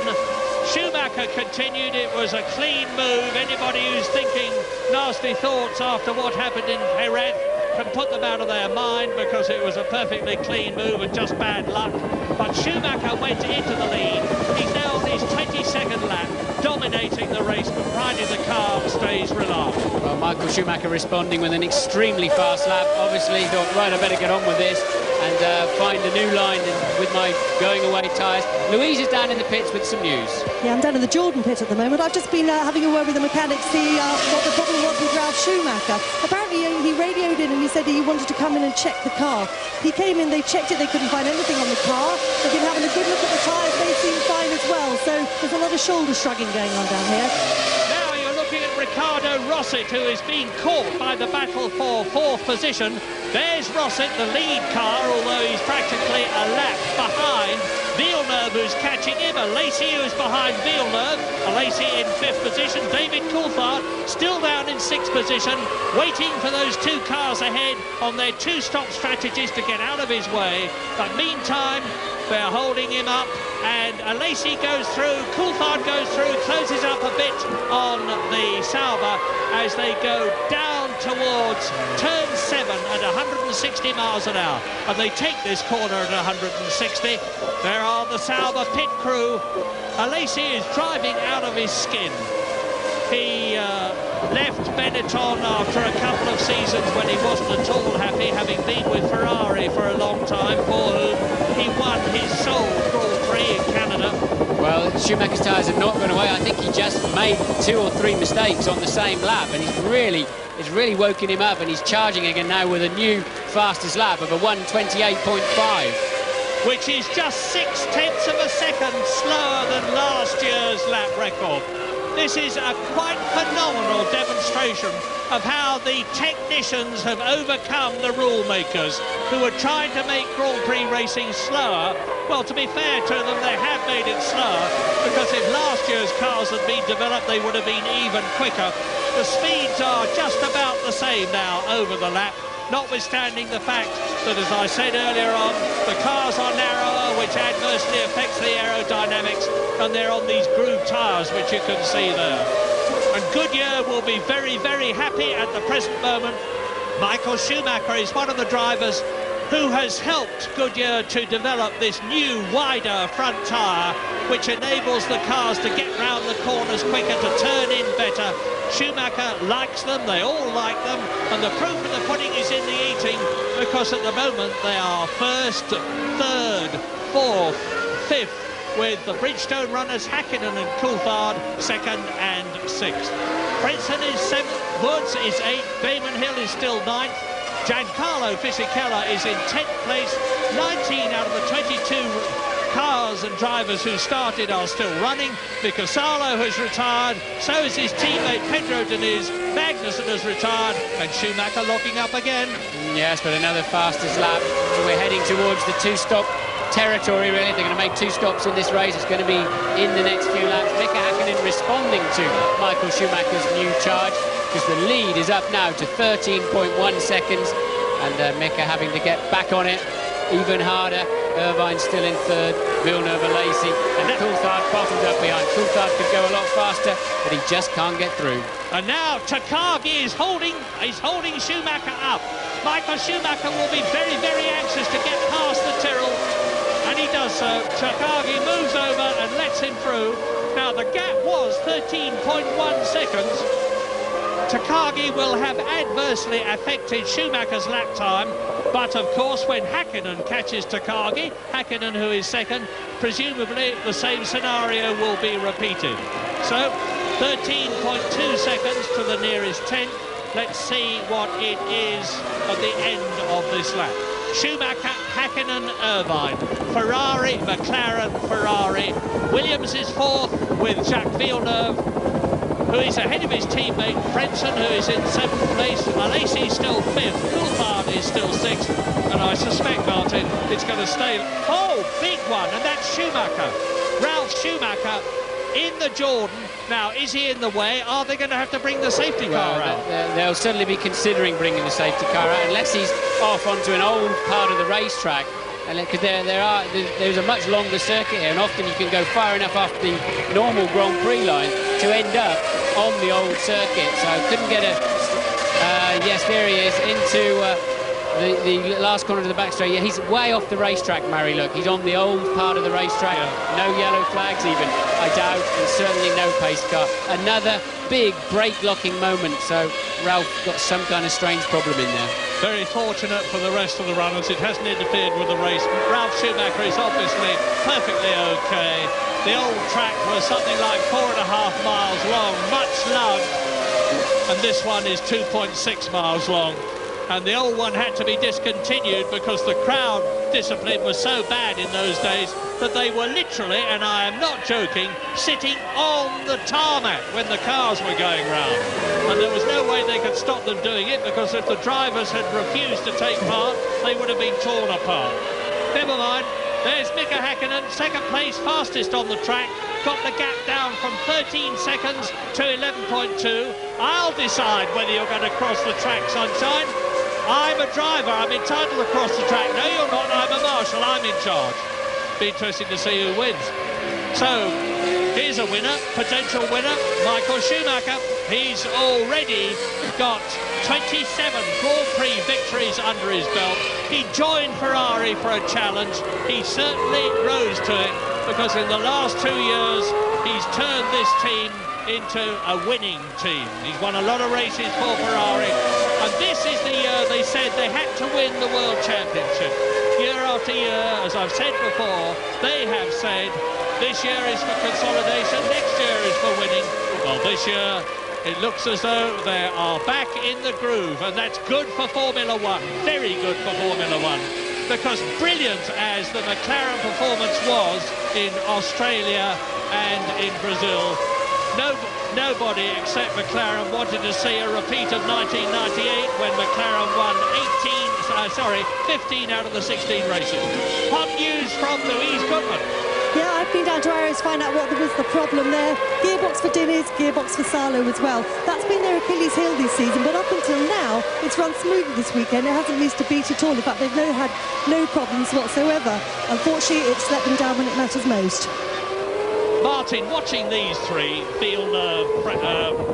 Schumacher continued. It was a clean move. Anybody who's thinking nasty thoughts after what happened in Jerez can put them out of their mind, because it was a perfectly clean move and just bad luck. But Schumacher went into the lead. He's now on his 22nd lap, dominating the race, provided the car stays reliable. Well, Michael Schumacher responding with an extremely fast lap. Obviously he thought, right, I better get on with this and find a new line with my going away tyres. Louise is down in the pits with some news. Yeah, I'm down in the Jordan pit at the moment. I've just been having a word with the mechanics, see what the problem was with Ralf Schumacher. Apparently he radioed in and he said he wanted to come in and check the car. He came in, they checked it, they couldn't find anything on the car. They've been having a good look at the tyres, they seem fine as well. So there's a lot of shoulder shrugging going on down here. Now you're looking at Ricardo Rosset, who is being caught by the battle for 4th position. There's Rosset, the lead car, although he's practically a lap behind Villeneuve, who's catching him. Lacey, who's behind Villeneuve. Lacey in 5th position. David Coulthard still down in 6th position, waiting for those two cars ahead on their two-stop strategies to get out of his way. But meantime, they're holding him up, and Lacey goes through, Coulthard goes through, closes up a bit on the Sauber as they go down towards turn 7 at 160 miles an hour, and they take this corner at 160. There are the Sauber pit crew. Alesi is driving out of his skin. He left Benetton after a couple of seasons when he wasn't at all happy, having been with Ferrari for a long time, for whom he won his sole Grand Prix in Canada. Well, Schumacher's tyres have not gone away. I think he just made 2 or 3 mistakes on the same lap, and it's really woken him up, and he's charging again now with a new fastest lap of a 1:28.5. Which is just 0.6 of a second slower than last year's lap record. This is a quite phenomenal demonstration of how the technicians have overcome the rule makers who are trying to make Grand Prix racing slower. Well, to be fair to them, they have made it slower, because if last year's cars had been developed, they would have been even quicker. The speeds are just about the same now over the lap, notwithstanding the fact that, as I said earlier on, the cars are narrower, which adversely affects the aerodynamics, and they're on these grooved tyres, which you can see there. And Goodyear will be very, very happy at the present moment. Michael Schumacher is one of the drivers who has helped Goodyear to develop this new, wider front tyre, which enables the cars to get round the corners quicker, to turn in better. Schumacher likes them, they all like them, and the proof of the pudding is in the eating, because at the moment they are first, third, fourth, fifth, with the Bridgestone runners Häkkinen and Coulthard second and sixth. Frentzen is 7th, Woods is 8th, Damon Hill is still 9th, Giancarlo Fisichella is in 10th place. 19 out of the 22 cars and drivers who started are still running. Vicasalo has retired, so is his teammate Pedro Diniz. Magnussen has retired, and Schumacher locking up again. Yes, but another fastest lap. We're heading towards the 2-stop territory, really. They're going to make 2 stops in this race. It's going to be in the next few laps. Mika Häkkinen responding to Michael Schumacher's new charge, because the lead is up now to 13.1 seconds, and Mika having to get back on it even harder. Irvine still in 3rd, Villeneuve and Lacey, and Coulthard bottomed up behind. Coulthard could go a lot faster, but he just can't get through. And now Takagi is holding Schumacher up. Michael Schumacher will be very, very anxious to get past the Tyrrell, and he does so. Takagi moves over and lets him through. Now the gap was 13.1 seconds. Takagi will have adversely affected Schumacher's lap time, but of course when Häkkinen catches Takagi, Häkkinen who is second, presumably the same scenario will be repeated. So 13.2 seconds to the nearest 10. Let's see what it is at the end of this lap. Schumacher, Häkkinen, Irvine. Ferrari, McLaren, Ferrari. Williams is 4th with Jacques Villeneuve, who is ahead of his teammate Frentzen, who is in 7th place. Alesi is still 5th, Coulthard is still 6th, and I suspect, Martin, it's going to stay. Oh, big one, and that's Schumacher. Ralf Schumacher in the Jordan. Now, is he in the way? Are they going to have to bring the safety car out? They'll certainly be considering bringing the safety car out, unless he's off onto an old part of the racetrack. And because there's a much longer circuit here, and often you can go far enough off the normal Grand Prix line to end up on the old circuit. So couldn't get a yes, there he is, into the last corner of the back straight. Yeah, he's way off the racetrack, Murray. Look, he's on the old part of the racetrack. Yeah. No yellow flags even, I doubt, and certainly no pace car. Another big brake locking moment. So Ralph got some kind of strange problem in there. Very fortunate for the rest of the runners. It hasn't interfered with the race. Ralf Schumacher is obviously perfectly okay. The old track was something like 4.5 miles long, much loved, and this one is 2.6 miles long. And the old one had to be discontinued because the crowd discipline was so bad in those days that they were literally, and I am not joking, sitting on the tarmac when the cars were going round. And there was no way they could stop them doing it, because if the drivers had refused to take part, they would have been torn apart. Never mind. There's Mika Häkkinen, 2nd place, fastest on the track. Got the gap down from 13 seconds to 11.2. I'll decide whether you're going to cross the track, sunshine. I'm a driver, I'm entitled to cross the track. No, you're not, I'm a marshal, I'm in charge. Be interesting to see who wins. So, Here's a winner, potential winner, Michael Schumacher. He's already got 27 Grand Prix victories under his belt. He joined Ferrari for a challenge. He certainly rose to it, because in the last 2 years, he's turned this team into a winning team. He's won a lot of races for Ferrari, and this is the year they said they had to win the World Championship. Year after year, as I've said before, they have said this year is for consolidation, next year is for winning. Well, this year it looks as though they are back in the groove, and that's good for Formula One, very good for Formula One, because brilliant as the McLaren performance was in Australia and in Brazil, nobody except McLaren wanted to see a repeat of 1998 when McLaren won 15 out of the 16 races. Hot news from Louise Goodman. Yeah, I've been down to Arrows to find out what was the problem there. Gearbox for Diniz, gearbox for Salo as well. That's been their Achilles heel this season, but up until now, it's run smoothly this weekend. It hasn't missed a beat at all. In fact, they've had no problems whatsoever. Unfortunately, it's let them down when it matters most. Martin, watching these three, Villeneuve,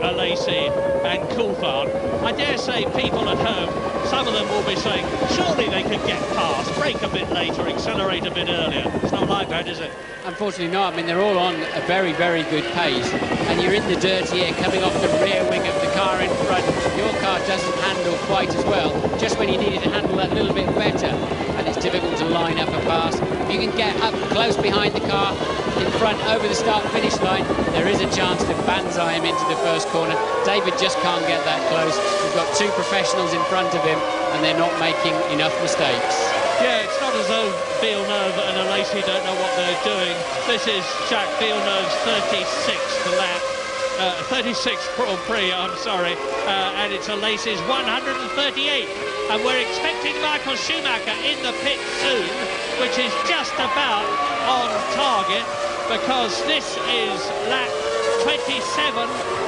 Alesi and Coulthard, I dare say people at home, some of them will be saying, surely they could get past, brake a bit later, accelerate a bit earlier. It's not like that, is it? Unfortunately not. I mean, they're all on a very, very good pace, and you're in the dirty air coming off the rear wing of the car in front. Your car doesn't handle quite as well, just when you need it to handle that little bit better, and it's difficult to line up a pass. If you can get up close behind the car, in front, over the start-finish line, there is a chance to banzai him into the first corner. David just can't get that close. We've got two professionals in front of him, and they're not making enough mistakes. Yeah, it's not as though Villeneuve and Alesi don't know what they're doing. This is Jacques Villeneuve's 36th lap, 36th Grand Prix, I'm sorry, and it's Alesi's 138th. And we're expecting Michael Schumacher in the pit soon, which is just about on target, because this is lap 27.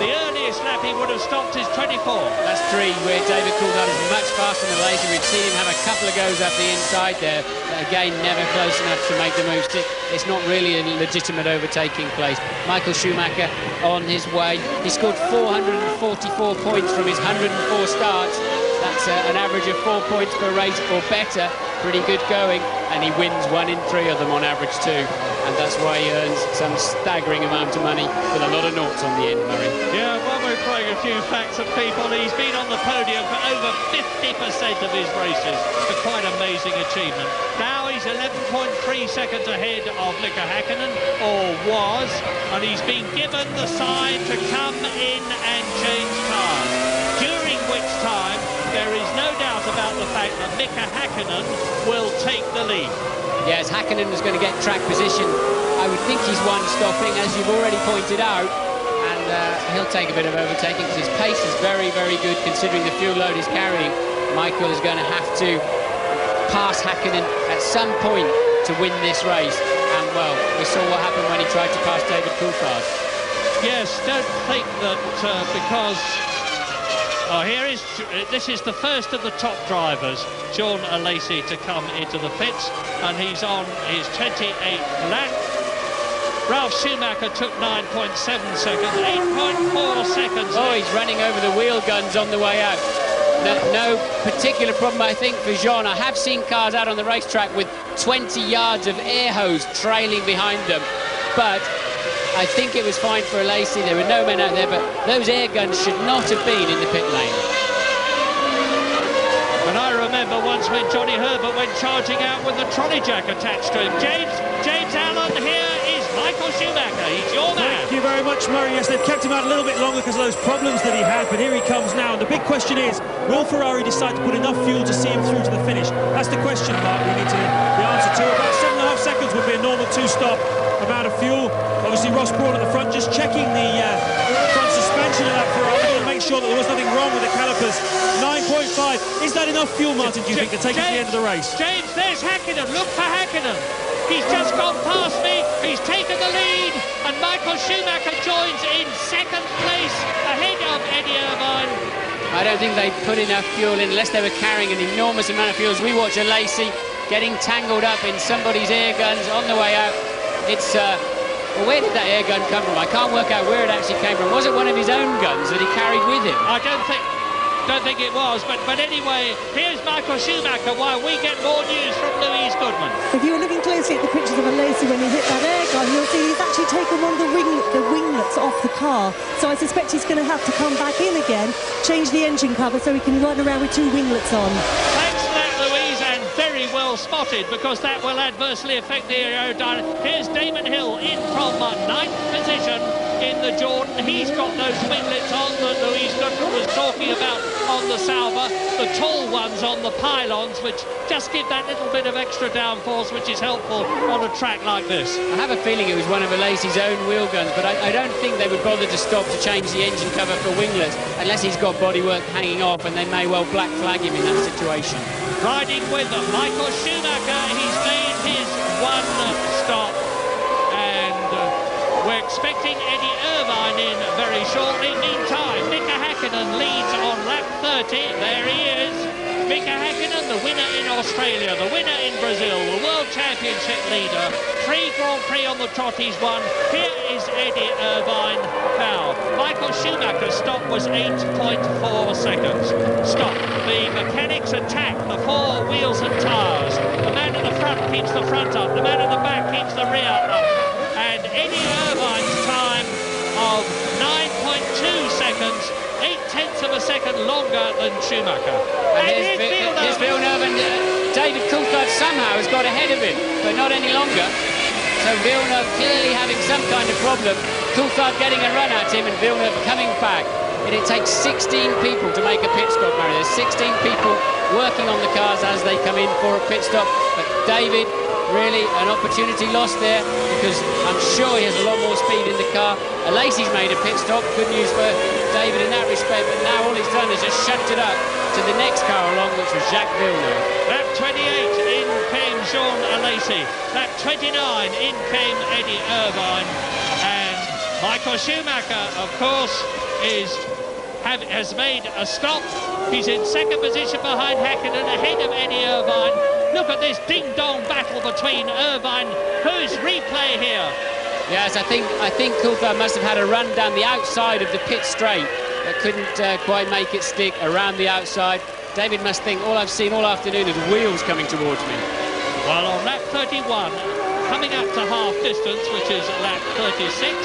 The earliest lap he would have stopped is 24. That's 3, where David Coulthard is much faster than Alesi. We've seen him have a couple of goes up the inside there, but again, never close enough to make the move. It's not really a legitimate overtaking place. Michael Schumacher on his way. He scored 444 points from his 104 starts. That's an average of 4 points per race or better. Pretty good going, and he wins 1 in 3 of them on average too, and that's why he earns some staggering amount of money with a lot of noughts on the end, Murray. Yeah, while we're throwing a few facts at people, he's been on the podium for over 50% of his races, a quite amazing achievement. Now he's 11.3 seconds ahead of Mika Häkkinen, or was, and he's been given the sign to come in and change cars, during which time there is no doubt about the fact that Mika Häkkinen will take the lead. Yes, Häkkinen is going to get track position. I would think he's one stopping, as you've already pointed out, and he'll take a bit of overtaking because his pace is very, very good considering the fuel load he's carrying. Michael is going to have to pass Häkkinen at some point to win this race, and well, we saw what happened when he tried to pass David Coulthard. Yes, don't think that because... Oh, this is the first of the top drivers, Jean Alesi, to come into the pits, and he's on his 28th lap. Ralf Schumacher took 9.7 seconds, 8.4 seconds. Oh, he's running over the wheel guns on the way out. No particular problem, I think, for Jean. I have seen cars out on the racetrack with 20 yards of air hose trailing behind them, but I think it was fine for Alesi. There were no men out there, but those air guns should not have been in the pit lane. And I remember once when Johnny Herbert went charging out with the trolley jack attached to him. James Allen, here is Michael Schumacher. He's your man. Thank you very much, Murray. Yes, they've kept him out a little bit longer because of those problems that he had, but here he comes now. And the big question is, will Ferrari decide to put enough fuel to see him through to the finish? That's the question mark we need to the answer to. About 7.5 seconds would be a normal two-stop amount of fuel. Obviously, Ross Brawn at the front just checking the front suspension of that Ferrari to make sure that there was nothing wrong with the calipers. 9.5. Is that enough fuel, Martin, do you think, to take us to the end of the race? James, there's Häkkinen. Look for Häkkinen. He's just gone past me. He's taken the lead. And Michael Schumacher joins in second place ahead of Eddie Irvine. I don't think they put enough fuel in unless they were carrying an enormous amount of fuel. As we watch Alesi getting tangled up in somebody's air guns on the way out. It's Well, where did that air gun come from? I can't work out where it actually came from. Was it one of his own guns that he carried with him? I don't think it was, but anyway, here's Michael Schumacher while we get more news from Louise Goodman. If you were looking closely at the pictures of Alesi when he hit that air gun, you'll see he's actually taken one of the winglets off the car. So I suspect he's going to have to come back in again, change the engine cover so he can run around with 2 winglets on. Thanks for that, Louise, and very well spotted, because that will adversely affect the aerodynamics. Here's Damon Hill in from 9th position in the Jordan. He's got those winglets on that Louise Goodman was talking about on the Sauber, the tall ones on the pylons, which just give that little bit of extra downforce, which is helpful on a track like this. I have a feeling it was one of Alesi's own wheel guns, but I don't think they would bother to stop to change the engine cover for winglets, unless he's got bodywork hanging off, and they may well black flag him in that situation. Riding with Michael Schumacher, he's made his 1 stop, and we're expecting Eddie Irvine in very shortly. Meantime, Mika Häkkinen leads on lap 30. There he is. Mika Häkkinen, the winner in Australia, the winner in Brazil, the World Championship leader. 3 Grand Prix on the trot he's won. Here is Eddie Irvine now. Michael Schumacher's stop was 8.4 seconds. Stop. The mechanics attack the 4 wheels and tyres. The man in the front keeps the front up. The man in the back keeps the rear up. And Eddie Irvine's time of 9.2 seconds, 0.8 of a second longer than Schumacher. And here's Villeneuve, and David Coulthard somehow has got ahead of him, but not any longer. So Villeneuve clearly having some kind of problem. Coulthard getting a run at him, and Villeneuve coming back. And it takes 16 people to make a pit stop, Mary. There's 16 people working on the cars as they come in for a pit stop. But David, really an opportunity lost there, because I'm sure he has a lot more speed in the car. Alesi's made a pit stop, good news for David in that respect, but now all he's done is just shunted up to the next car along, which was Jacques Villeneuve. Lap 28, in came Jean Alesi. Lap 29, in came Eddie Irvine. And Michael Schumacher, of course, has made a stop. He's in 2nd position behind Häkkinen, ahead of Eddie Irvine. Look at this ding-dong battle between Irvine. Who's replay here? Yes, I think Coulthard must have had a run down the outside of the pit straight, but couldn't quite make it stick around the outside. David must think, all I've seen all afternoon is wheels coming towards me. Well, on lap 31, coming up to half distance, which is lap 36,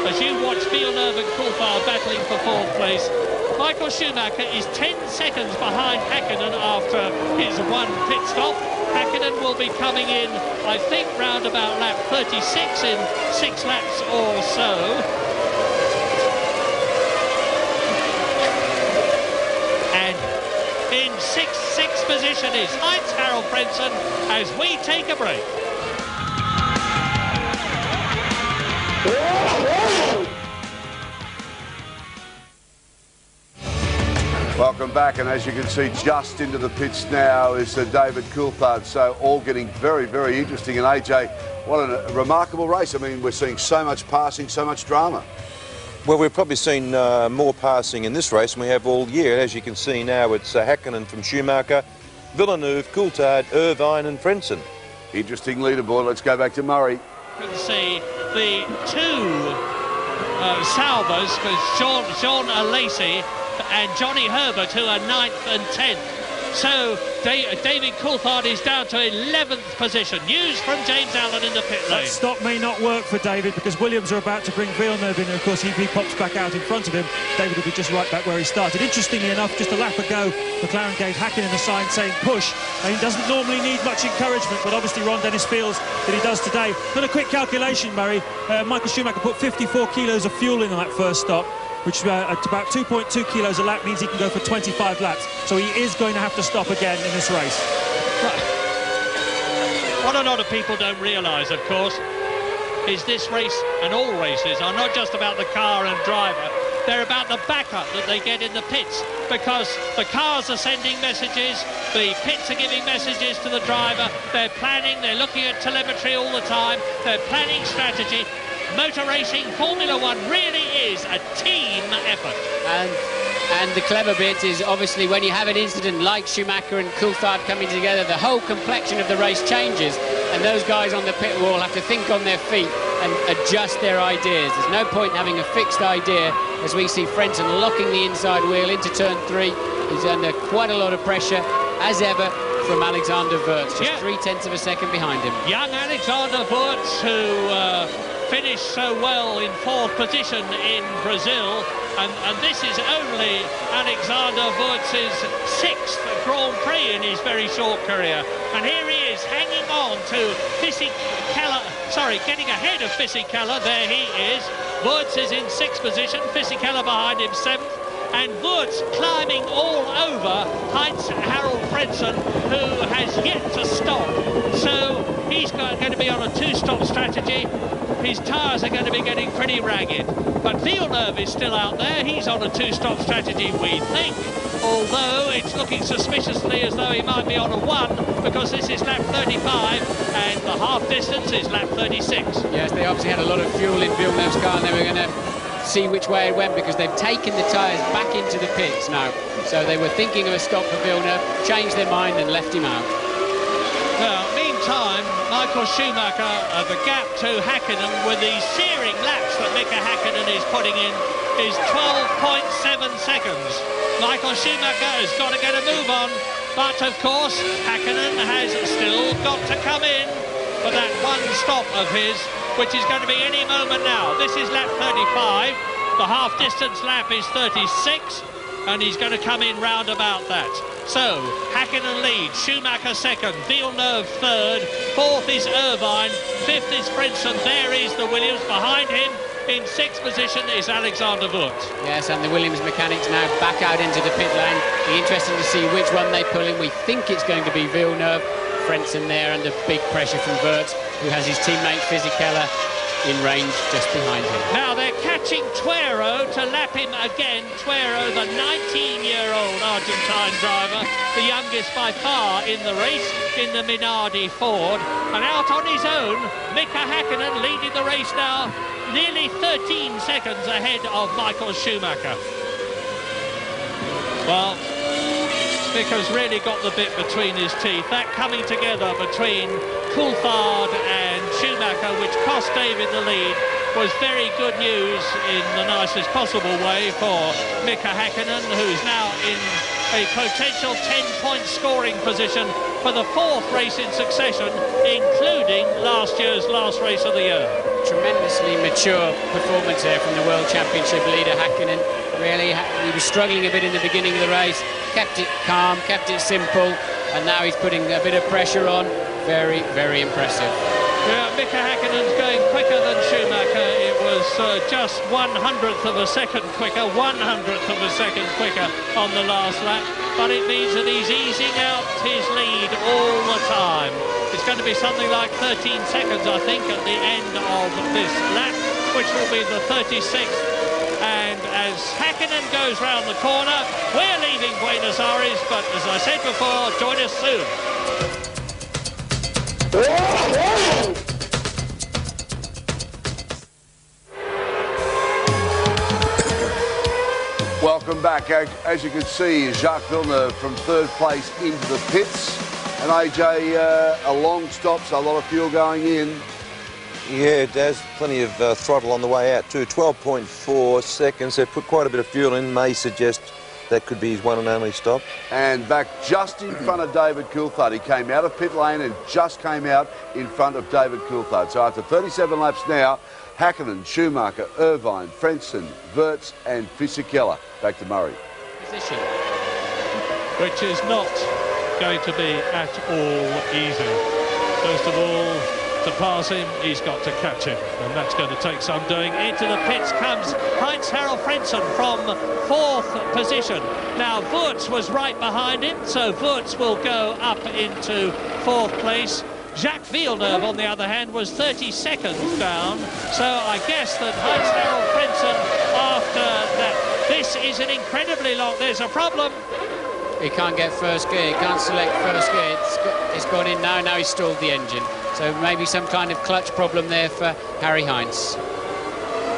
as you watch Villeneuve and Coulthard battling for 4th place, Michael Schumacher is 10 seconds behind Häkkinen after his 1 pit stop. Häkkinen will be coming in, I think, round about lap 36 in 6 laps or so. And in sixth position is Heinz Harald Frentzen as we take a break. Welcome back, and as you can see, just into the pits now is David Coulthard. So all getting very, very interesting. And AJ, what a remarkable race. I mean, we're seeing so much passing, so much drama. Well, we've probably seen more passing in this race than we have all year. As you can see now, it's Häkkinen from Schumacher, Villeneuve, Coulthard, Irvine and Frentzen. Interesting leaderboard. Let's go back to Murray. You can see the 2 Saubers for Jean Alesi and Johnny Herbert, who are 9th and 10th. So David Coulthard is down to 11th position. News from James Allen in the pit lane. That stop may not work for David, because Williams are about to bring Villeneuve in, and of course if he pops back out in front of him, David will be just right back where he started. Interestingly enough, just a lap ago, McLaren gave Häkkinen a sign saying push, and he doesn't normally need much encouragement, but obviously Ron Dennis feels that he does today. Done a quick calculation, Murray. Michael Schumacher put 54 kilos of fuel in on that first stop, which at about 2.2 kilos a lap means he can go for 25 laps. So he is going to have to stop again in this race. What a lot of people don't realise, of course, is this race and all races are not just about the car and driver. They're about the backup that they get in the pits, because the cars are sending messages, the pits are giving messages to the driver, they're planning, they're looking at telemetry all the time, they're planning strategy. Motor racing, Formula One really is a team effort. And the clever bit is obviously when you have an incident like Schumacher and Coulthard coming together, the whole complexion of the race changes, and those guys on the pit wall have to think on their feet and adjust their ideas. There's no point in having a fixed idea, as we see Frentzen locking the inside wheel into turn 3. He's under quite a lot of pressure, as ever, from Alexander Wurz, just 0.3 of a second behind him. Young Alexander Wurz, who finished so well in 4th position in Brazil, and this is only Alexander Wurz's 6th Grand Prix in his very short career. And here he is, hanging on to Fisichella, sorry, getting ahead of Fisichella. There he is. Wurz is in 6th position, Fisichella behind him 7th. And Wurz climbing all over Heinz-Harald Frentzen, who has yet to stop. So he's going to be on a 2-stop strategy. His tyres are going to be getting pretty ragged. But Villeneuve is still out there. He's on a 2-stop strategy, we think. Although it's looking suspiciously as though he might be on a 1, because this is lap 35 and the half distance is lap 36. Yes, they obviously had a lot of fuel in Villeneuve's car, and they were going to see which way it went, because they've taken the tyres back into the pits now. So they were thinking of a stop for Villeneuve, changed their mind and left him out. Well, meantime, Michael Schumacher, the gap to Häkkinen with these searing laps that Mika Häkkinen is putting in is 12.7 seconds. Michael Schumacher has got to get a move on, but of course Häkkinen has still got to come in for that 1 stop of his, which is going to be any moment now. This is lap 35. The half-distance lap is 36, and he's going to come in round about that. So, Häkkinen leads, Schumacher 2nd, Villeneuve 3rd, 4th is Irvine, 5th is Frentzen. There is the Williams. Behind him, in 6th position, is Alexander Wurz. Yes, and the Williams mechanics now back out into the pit lane. Be interesting to see which one they pull in. We think it's going to be Villeneuve. Frentzen there under big pressure from Wurz, who has his teammate Fisichella in range just behind him. Now they're catching Tuero to lap him again. Tuero, the 19-year-old Argentine driver, the youngest by far in the race in the Minardi Ford. And out on his own, Mika Häkkinen leading the race now, nearly 13 seconds ahead of Michael Schumacher. Well, Mika's really got the bit between his teeth. That coming together between Coulthard and Schumacher, which cost David the lead, was very good news in the nicest possible way for Mika Häkkinen, who's now in a potential 10-point scoring position for the 4th race in succession, including last year's last race of the year. Tremendously mature performance there from the World Championship leader Häkkinen. Really, he was struggling a bit in the beginning of the race, kept it calm, kept it simple, and now he's putting a bit of pressure on. Very, very impressive. Yeah, Mika Häkkinen's going quicker than Schumacher. It was just 1/100th of a second quicker, 1/100th of a second quicker on the last lap, but it means that he's easing out his lead all the time. It's going to be something like 13 seconds, I think, at the end of this lap, which will be the 36th. And as Häkkinen goes round the corner, we're leaving Buenos Aires, but as I said before, join us soon. Welcome back. As you can see, Jacques Villeneuve from 3rd place into the pits. And AJ, a long stop, so a lot of fuel going in. Yeah, Daz, plenty of throttle on the way out too. 12.4 seconds. They put quite a bit of fuel in. May suggest that could be his one and only stop. And back just in front of David Coulthard. He came out of pit lane and just came out in front of David Coulthard. So after 37 laps now, Häkkinen, Schumacher, Irvine, Frentzen, Wurz and Fisichella. Back to Murray. Position. Which is not going to be at all easy. First of all, to pass him, he's got to catch him, and that's going to take some doing. Into the pits comes Heinz-Harald Frentzen from 4th position. Now, Wurz was right behind him, so Wurz will go up into 4th place. Jacques Villeneuve, on the other hand, was 30 seconds down, so I guess that Heinz-Harald Frentzen, after that, this is an incredibly long, there's a problem. He can't get first gear, he can't select first gear. It's gone in now he's stalled the engine. So maybe some kind of clutch problem there for Harry Heinz.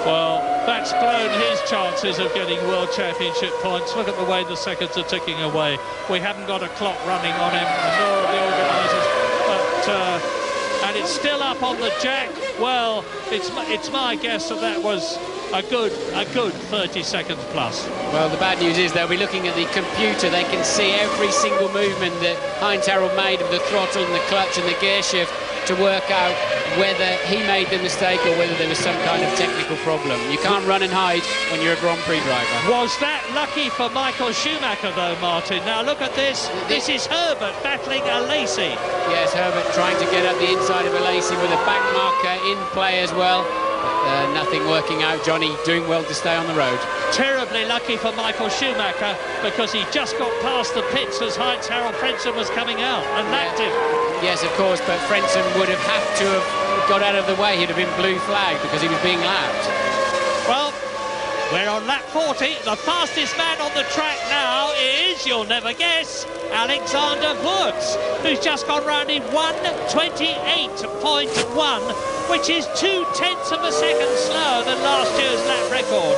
Well, that's blown his chances of getting World Championship points. Look at the way the seconds are ticking away. We haven't got a clock running on him, nor the organisers. But and it's still up on the jack. Well, it's my guess that was a good 30 seconds plus. Well, the bad news is they'll be looking at the computer. They can see every single movement that Heinz Harald made of the throttle and the clutch and the gear shift to work out whether he made the mistake or whether there was some kind of technical problem. You can't run and hide when you're a Grand Prix driver. Was that lucky for Michael Schumacher, though, Martin? Now, look at this. This is Herbert battling a Lacey. Yes, Herbert trying to get up the inside of a Lacey with a back marker in play as well. Nothing working out. Johnny doing well to stay on the road. Terribly lucky for Michael Schumacher because he just got past the pits as Heinz Harald Frentzen was coming out and lapped him. Yes, of course, but Frentzen would have had to have got out of the way. He'd have been blue flagged because he was being lapped. Well, we're on lap 40. The fastest man on the track now is, you'll never guess, Alexander Wurz, who's just gone round in 1:28.1, which is 0.2 of a second slower than last year's lap record.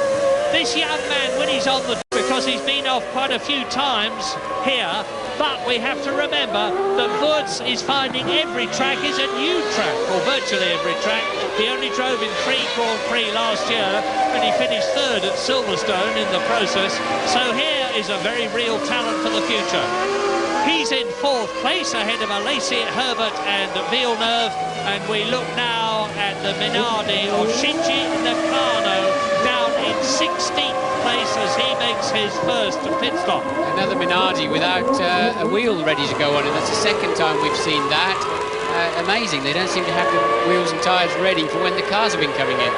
This young man, when he's on the, because he's been off quite a few times here, but we have to remember that Wurz is finding every track is a new track, or virtually every track. He only drove in 3 Grand Prix last year, and he finished 3rd at Silverstone in the process. So here is a very real talent for the future. He's in 4th place ahead of Alesi, Herbert and Villeneuve, and we look now at the Minardi of Shinji Nakano down in 16th place as he makes his first pit stop. Another Minardi without a wheel ready to go on, and that's the second time we've seen that. Amazing, they don't seem to have the wheels and tyres ready for when the cars have been coming in.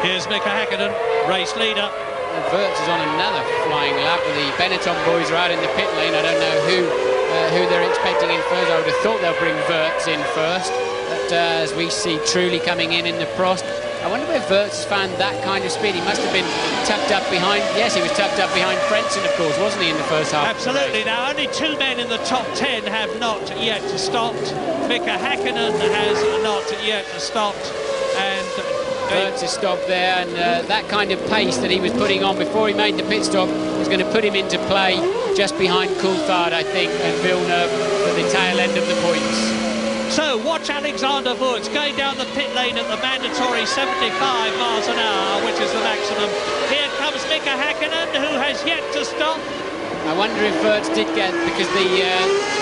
Here's Mika Häkkinen, race leader. Wurz is on another flying lap. The Benetton boys are out in the pit lane. I don't know who they're expecting in first. I would have thought they'll bring Wurz in first. But as we see Trulli coming in the Prost, I wonder where Wurz has found that kind of speed. He must have been tucked up behind. Yes, he was tucked up behind Frentzen, of course, wasn't he, in the first half? Absolutely. Now, only 2 men in the top 10 have not yet stopped. Mika Häkkinen has not yet stopped, and Wurz has stopped there, and that kind of pace that he was putting on before he made the pit stop was going to put him into play just behind Coulthard, I think, and Villeneuve for the tail end of the points. So watch Alexander Wurz going down the pit lane at the mandatory 75 miles an hour, which is the maximum. Here comes Mika Häkkinen, who has yet to stop. I wonder if Wurz did get, because the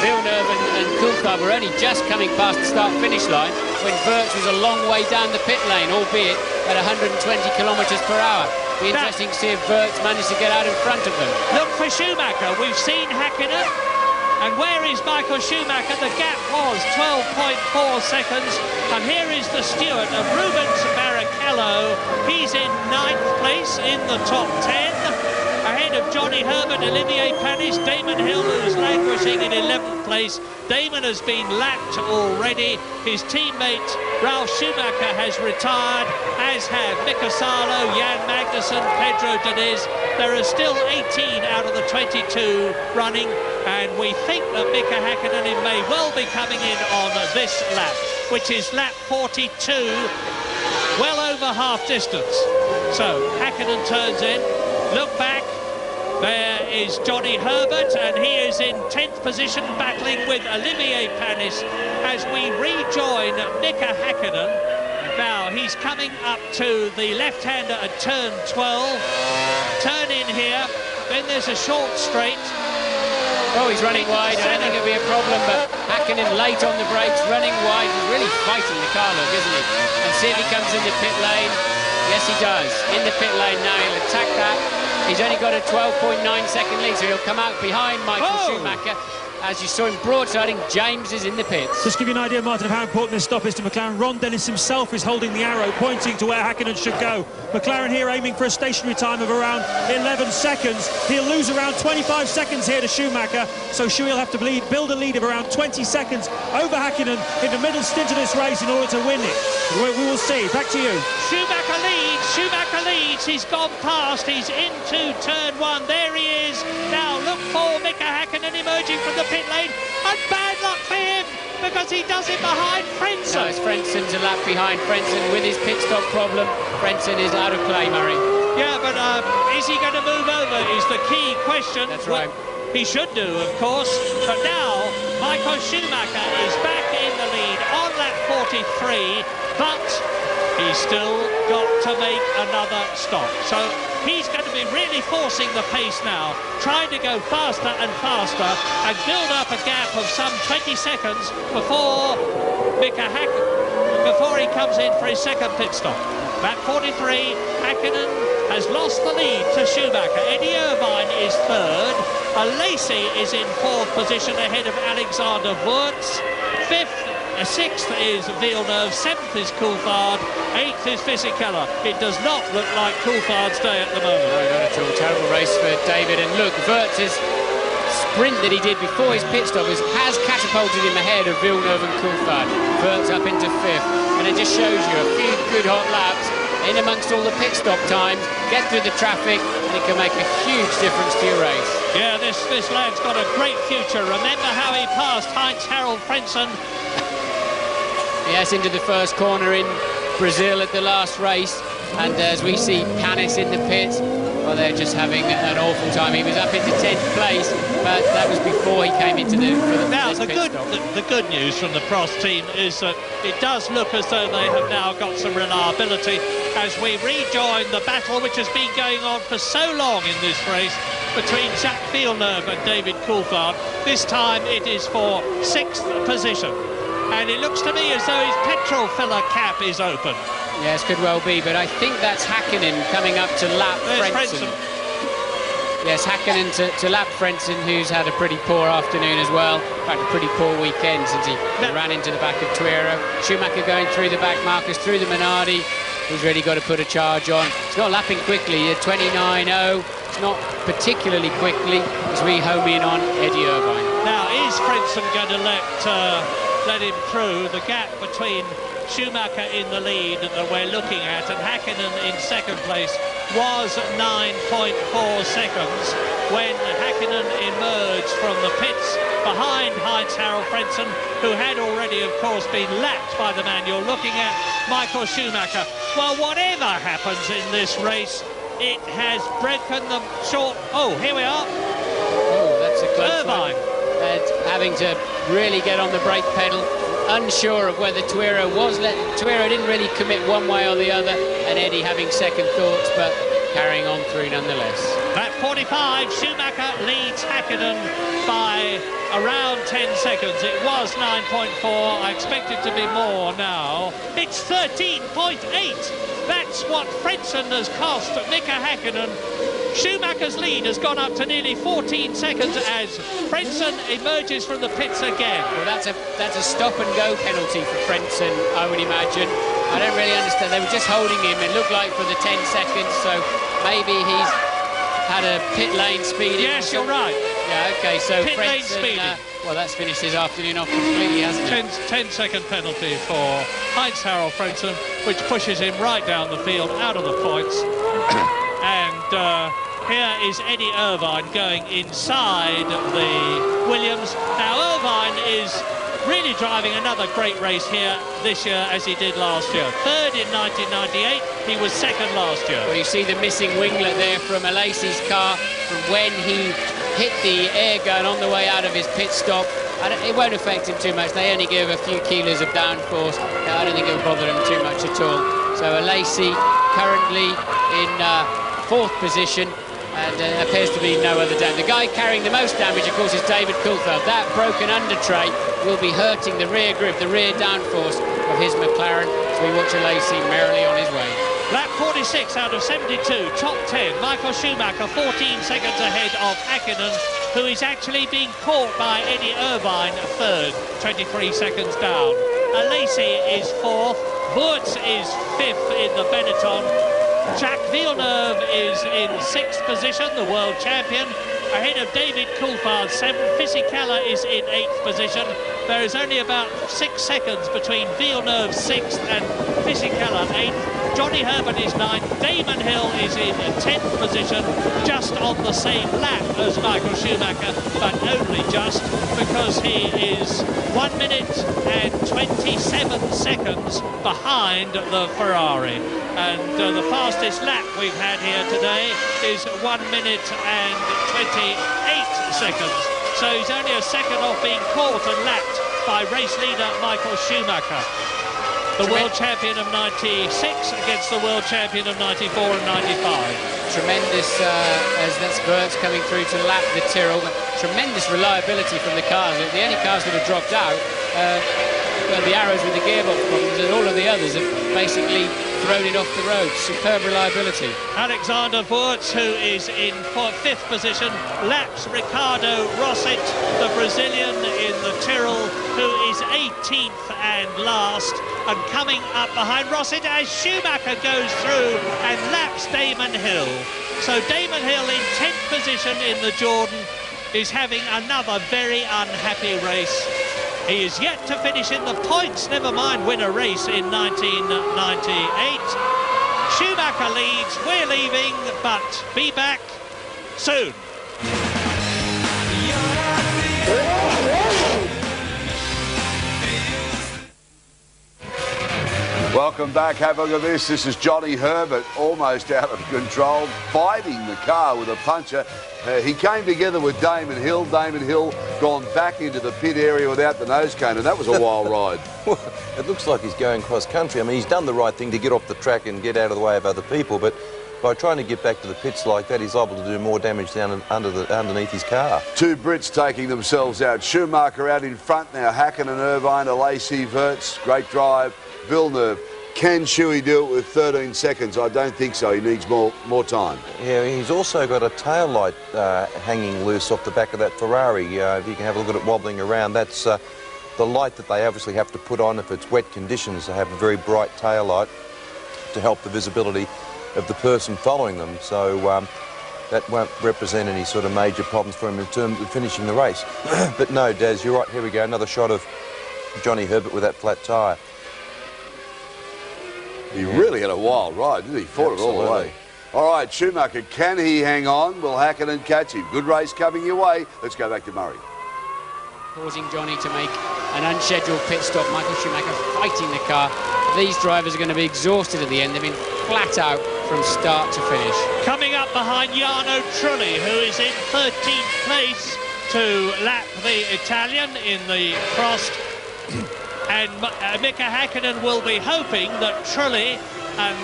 Villeneuve and Coulthard were only just coming past the start-finish line when Wurz was a long way down the pit lane, albeit at 120 kilometres per hour. Be interesting to see if Wurz managed to get out in front of them. Look for Schumacher. We've seen Häkkinen. And where is Michael Schumacher? The gap was 12.4 seconds. And here is the steward of Rubens Barrichello. He's in 9th place in the top 10. Ahead of Johnny Herbert, Olivier Panis, Damon Hill, who's languishing in 11th place. Damon has been lapped already. His teammate Ralf Schumacher has retired, as have Mika Salo, Jan Magnussen, Pedro Diniz. There are still 18 out of the 22 running, and we think that Mika Häkkinen may well be coming in on this lap, which is lap 42, well over half distance. So Häkkinen turns in. Look back, there is Johnny Herbert, and he is in 10th position battling with Olivier Panis as we rejoin Mika Häkkinen. Now he's coming up to the left-hander at turn 12. Turn in here, then there's a short straight. Oh, he's running wide. I don't think it'll be a problem, but Häkkinen late on the brakes, running wide. He's really fighting the car, look, isn't he? And see if he comes in the pit lane. Yes, he does. In the pit lane now, he'll attack that. He's only got a 12.9 second lead, so he'll come out behind Michael Schumacher. As you saw him broadsiding, James is in the pits. Just to give you an idea, Martin, of how important this stop is to McLaren. Ron Dennis himself is holding the arrow, pointing to where Häkkinen should go. McLaren here aiming for a stationary time of around 11 seconds. He'll lose around 25 seconds here to Schumacher, so Schumacher will have to build a lead of around 20 seconds over Häkkinen in the middle stint of this race in order to win it. We will see. Back to you. Schumacher leads. He's gone past. He's into turn 1. There he is. Now look for Mika Häkkinen emerging from the pit lane, and bad luck for him because he does it behind Frentzen. No, it's Frenzen's a lap behind. Frentzen with his pit stop problem. Frentzen is out of play, Murray. Yeah, but is he going to move over is the key question. That's right. He should do, of course. But now, Michael Schumacher is back in the lead on lap 43, but he's still got to make another stop. So he's going to be really forcing the pace now, trying to go faster and faster and build up a gap of some 20 seconds before before he comes in for his second pit stop. Lap 43, Hakkinen has lost the lead to Schumacher. Eddie Irvine is third. Lacey is in fourth position ahead of Alexander Wurz. Sixth is Villeneuve, seventh is Coulthard, eighth is Fisichella. It does not look like Coulthard's day at the moment. No, not at all. Terrible race for David. And look, Wurz's sprint that he did before his pit stop has catapulted him ahead of Villeneuve and Coulthard. Wurz up into fifth. And it just shows you a few good hot laps in amongst all the pit stop times, get through the traffic, and it can make a huge difference to your race. Yeah, this lad's got a great future. Remember how he passed Heinz-Harald Frentzen? Yes, into the first corner in Brazil at the last race. And as we see Canis in the pits, well, they're just having an awful time. He was up into 10th place, but that was before he came into the Now, the good news from the Prost team is that it does look as though they have now got some reliability as we rejoin the battle which has been going on for so long in this race between Jacques Villeneuve and David Coulthard. This time it is for 6th position. And it looks to me as though his petrol filler cap is open. Yes, could well be, but I think that's Hakkinen coming up to lap Frentzen. Yes, Hakkinen to lap Frentzen, who's had a pretty poor afternoon as well. In fact, a pretty poor weekend since he ran into the back of Tuero. Schumacher going through the back markers, through the Minardi. He's really got to put a charge on. It's not lapping quickly, 29.0. It's not particularly quickly as we home in on Eddie Irvine. Now, is Frentzen going to let him through? The gap between Schumacher in the lead that we're looking at and Hakkinen in second place was 9.4 seconds when Hakkinen emerged from the pits behind Heinz-Harald Frentzen, who had already, of course, been lapped by the man you're looking at, Michael Schumacher. Well, whatever happens in this race, it has broken them short. Oh, here we are. Oh, that's a close one. And having to really get on the brake pedal, unsure of whether Tuero didn't really commit one way or the other, and Eddie having second thoughts, but carrying on through nonetheless. At 45, Schumacher leads Hakkinen by around 10 seconds. It was 9.4. I expect it to be more now. It's 13.8. That's what Frentzen has cost Mika Hakkinen. Schumacher's lead has gone up to nearly 14 seconds as Frentzen emerges from the pits again. Well, that's a stop-and-go penalty for Frentzen, I would imagine. I don't really understand. They were just holding him, it looked like, for the 10 seconds, so maybe he's had a pit lane speeding. Yes, you're right. Yeah, OK, so pit lane speeding. Well, that's finished his afternoon off completely, hasn't it? 10-second penalty for Heinz-Harald Frentzen, which pushes him right down the field, out of the points. And here is Eddie Irvine going inside the Williams. Now, Irvine is really driving another great race here this year as he did last year. Third in 1998, he was second last year. Well, you see the missing winglet there from Alesi's car from when he hit the air gun on the way out of his pit stop. It won't affect him too much. They only give a few kilos of downforce. I don't think it will bother him too much at all. So Alesi currently in fourth position, and appears to be no other damage. The guy carrying the most damage, of course, is David Coulthard. That broken under tray will be hurting the rear grip, the rear downforce of his McLaren. So we watch Alesi merrily on his way. Lap 46 out of 72, top 10. Michael Schumacher 14 seconds ahead of Hakkinen, who is actually being caught by Eddie Irvine, third, 23 seconds down. Alesi is fourth. Wurz is fifth in the Benetton. Jacques Villeneuve is in sixth position, the world champion, ahead of David Coulthard, seventh. Fisichella is in eighth position. There is only about 6 seconds between Villeneuve sixth and Fisichella eighth. Johnny Herbert is ninth. Damon Hill is in 10th position, just on the same lap as Michael Schumacher, but only just because he is 1 minute and 27 seconds behind the Ferrari. And the fastest lap we've had here today is 1 minute and seconds. So he's only a second off being caught and lapped by race leader Michael Schumacher. The world champion of 96 against the world champion of 94 and 95. Tremendous, as that's Wirtz coming through to lap the Tyrrell. Tremendous reliability from the cars. The only cars that have dropped out were the Arrows with the gearbox problems, and all of the others have basically thrown it off the road. Superb reliability. Alexander Wirtz, who is in 5th position, laps Ricardo Rosset, the Brazilian in the Tyrrell, who is 18th and last. And coming up behind Rosset as Schumacher goes through and laps Damon Hill. So Damon Hill in 10th position in the Jordan is having another very unhappy race. He is yet to finish in the points, never mind win a race in 1998. Schumacher leads, we're leaving, but be back soon. Welcome back. Have a look at this. This is Johnny Herbert, almost out of control, fighting the car with a puncher. He came together with Damon Hill. Damon Hill gone back into the pit area without the nose cone, and that was a wild ride. Well, it looks like he's going cross country. I mean, he's done the right thing to get off the track and get out of the way of other people, but by trying to get back to the pits like that, he's liable to do more damage down underneath his car. Two Brits taking themselves out. Schumacher out in front now. Hakkinen, Irvine, Lacey, Wirtz. Great drive. Villeneuve. Can Shuey do it with 13 seconds? I don't think so. He needs more time. Yeah, he's also got a tail light hanging loose off the back of that Ferrari. If you can have a look at it wobbling around, that's the light that they obviously have to put on if it's wet conditions. They have a very bright tail light to help the visibility of the person following them. So that won't represent any sort of major problems for him in terms of finishing the race. But no, Daz, you're right. Here we go. Another shot of Johnny Herbert with that flat tyre. He really had a wild ride, didn't he? Fought it all the way. All right, Schumacher, can he hang on? Will Hakkinen catch him? Good race coming your way. Let's go back to Murray. Causing Johnny to make an unscheduled pit stop. Michael Schumacher fighting the car. These drivers are going to be exhausted at the end. They've been flat out from start to finish. Coming up behind Jarno Trulli, who is in 13th place to lap the Italian in the Prost. And Mika Hakkinen will be hoping that Trulli and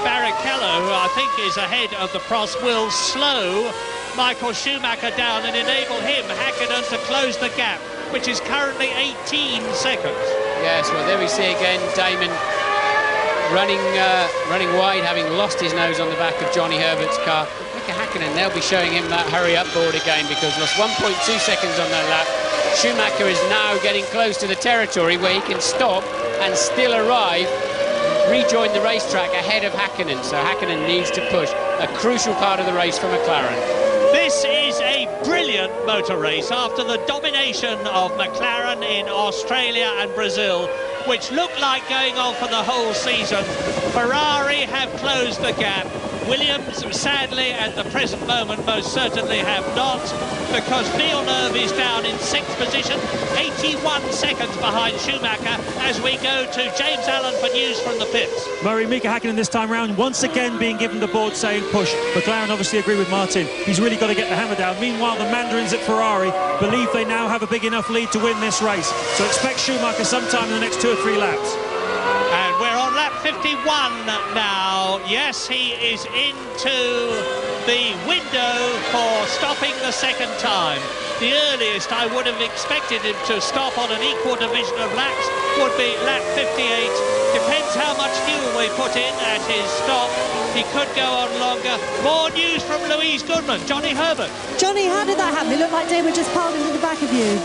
Barrichello, who I think is ahead of the Prost, will slow Michael Schumacher down and enable him, Hakkinen, to close the gap, which is currently 18 seconds. Yes, well, there we see again Damon running wide, having lost his nose on the back of Johnny Herbert's car. Mika Hakkinen, they'll be showing him that hurry-up board again because lost 1.2 seconds on that lap. Schumacher is now getting close to the territory where he can stop and still arrive, rejoin the racetrack ahead of Hakkinen. So Hakkinen needs to push, a crucial part of the race for McLaren. This is a brilliant motor race after the domination of McLaren in Australia and Brazil, which looked like going on for the whole season. Ferrari have closed the gap. Williams, sadly, at the present moment, most certainly have not, because Villeneuve is down in 6th position, 81 seconds behind Schumacher, as we go to James Allen for news from the pits. Murray, Mika Hakkinen this time round, once again being given the board saying push. McLaren obviously agree with Martin. He's really got to get the hammer down. Meanwhile, the Mandarins at Ferrari believe they now have a big enough lead to win this race. So expect Schumacher sometime in the next 2 or 3 laps. And we're on lap 51 now. Yes, he is into the window for stopping the second time. The earliest I would have expected him to stop on an equal division of laps would be lap 58. Depends how much fuel we put in at his stop. He could go on longer. More news from Louise Goodman. Johnny Herbert. Johnny, how did that happen? It looked like Damon just piled into the back of you.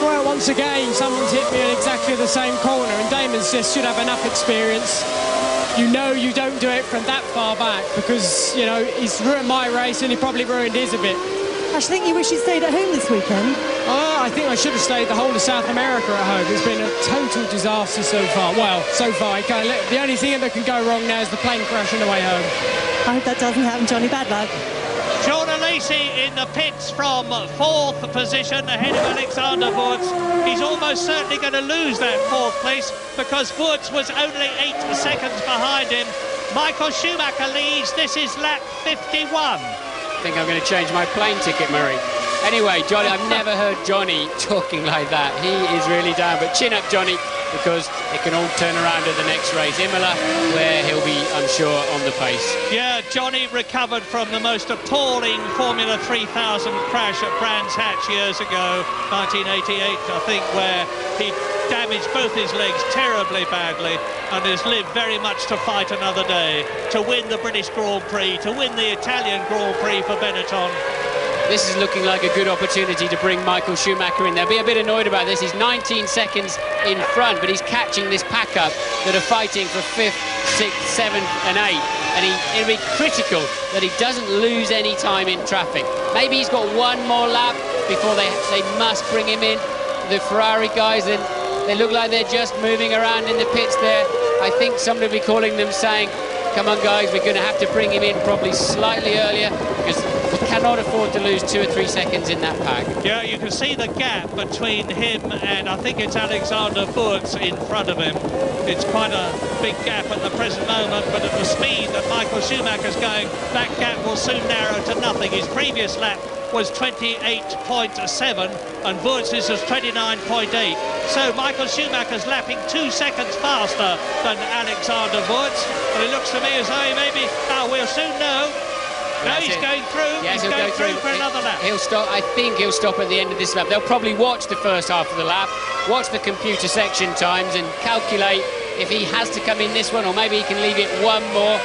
Well, once again, someone's hit me in exactly the same corner, and Damon's just should have enough experience. You know you don't do it from that far back because, you know, he's ruined my race and he probably ruined his a bit. I think you wish you stayed at home this weekend. Oh, I think I should have stayed the whole of South America at home. It's been a total disaster so far. Well, so far, the only thing that can go wrong now is the plane crash on the way home. I hope that doesn't happen, Johnny. Bad luck. Sean Lacey in the pits from 4th position ahead of Alexander Wirtz. He's almost certainly going to lose that 4th place because Wirtz was only 8 seconds behind him. Michael Schumacher leads. This is lap 51. think I'm going to change my plane ticket, Murray. Anyway, Johnny, I've never heard Johnny talking like that. He is really down, but chin up, Johnny, because it can all turn around at the next race. Imola, where he'll be, I'm sure, on the pace. Yeah, Johnny recovered from the most appalling Formula 3000 crash at Brands Hatch years ago, 1988, I think, where he damaged both his legs terribly badly and has lived very much to fight another day, to win the British Grand Prix, to win the Italian Grand Prix for Benetton. This is looking like a good opportunity to bring Michael Schumacher in. They'll be a bit annoyed about this. He's 19 seconds in front, but he's catching this pack-up that are fighting for 5th, 6th, 7th and 8th. And it'll be critical that he doesn't lose any time in traffic. Maybe he's got one more lap before they must bring him in. The Ferrari guys, they look like they're just moving around in the pits there. I think somebody will be calling them saying, come on guys, we're going to have to bring him in probably slightly earlier because we cannot afford to lose 2 or 3 seconds in that pack. Yeah, you can see the gap between him and I think it's Alexander Wurz in front of him. It's quite a big gap at the present moment, but at the speed that Michael Schumacher's going, that gap will soon narrow to nothing. His previous lap was 28.7 and Wurz's was 29.8. So Michael Schumacher's lapping 2 seconds faster than Alexander Wurz. And it looks to me as though he maybe, we'll soon know. No, he's going through. Yes, he's going through for another lap. He'll stop. I think he'll stop at the end of this lap. They'll probably watch the first half of the lap, watch the computer section times and calculate if he has to come in this one or maybe he can leave it one more.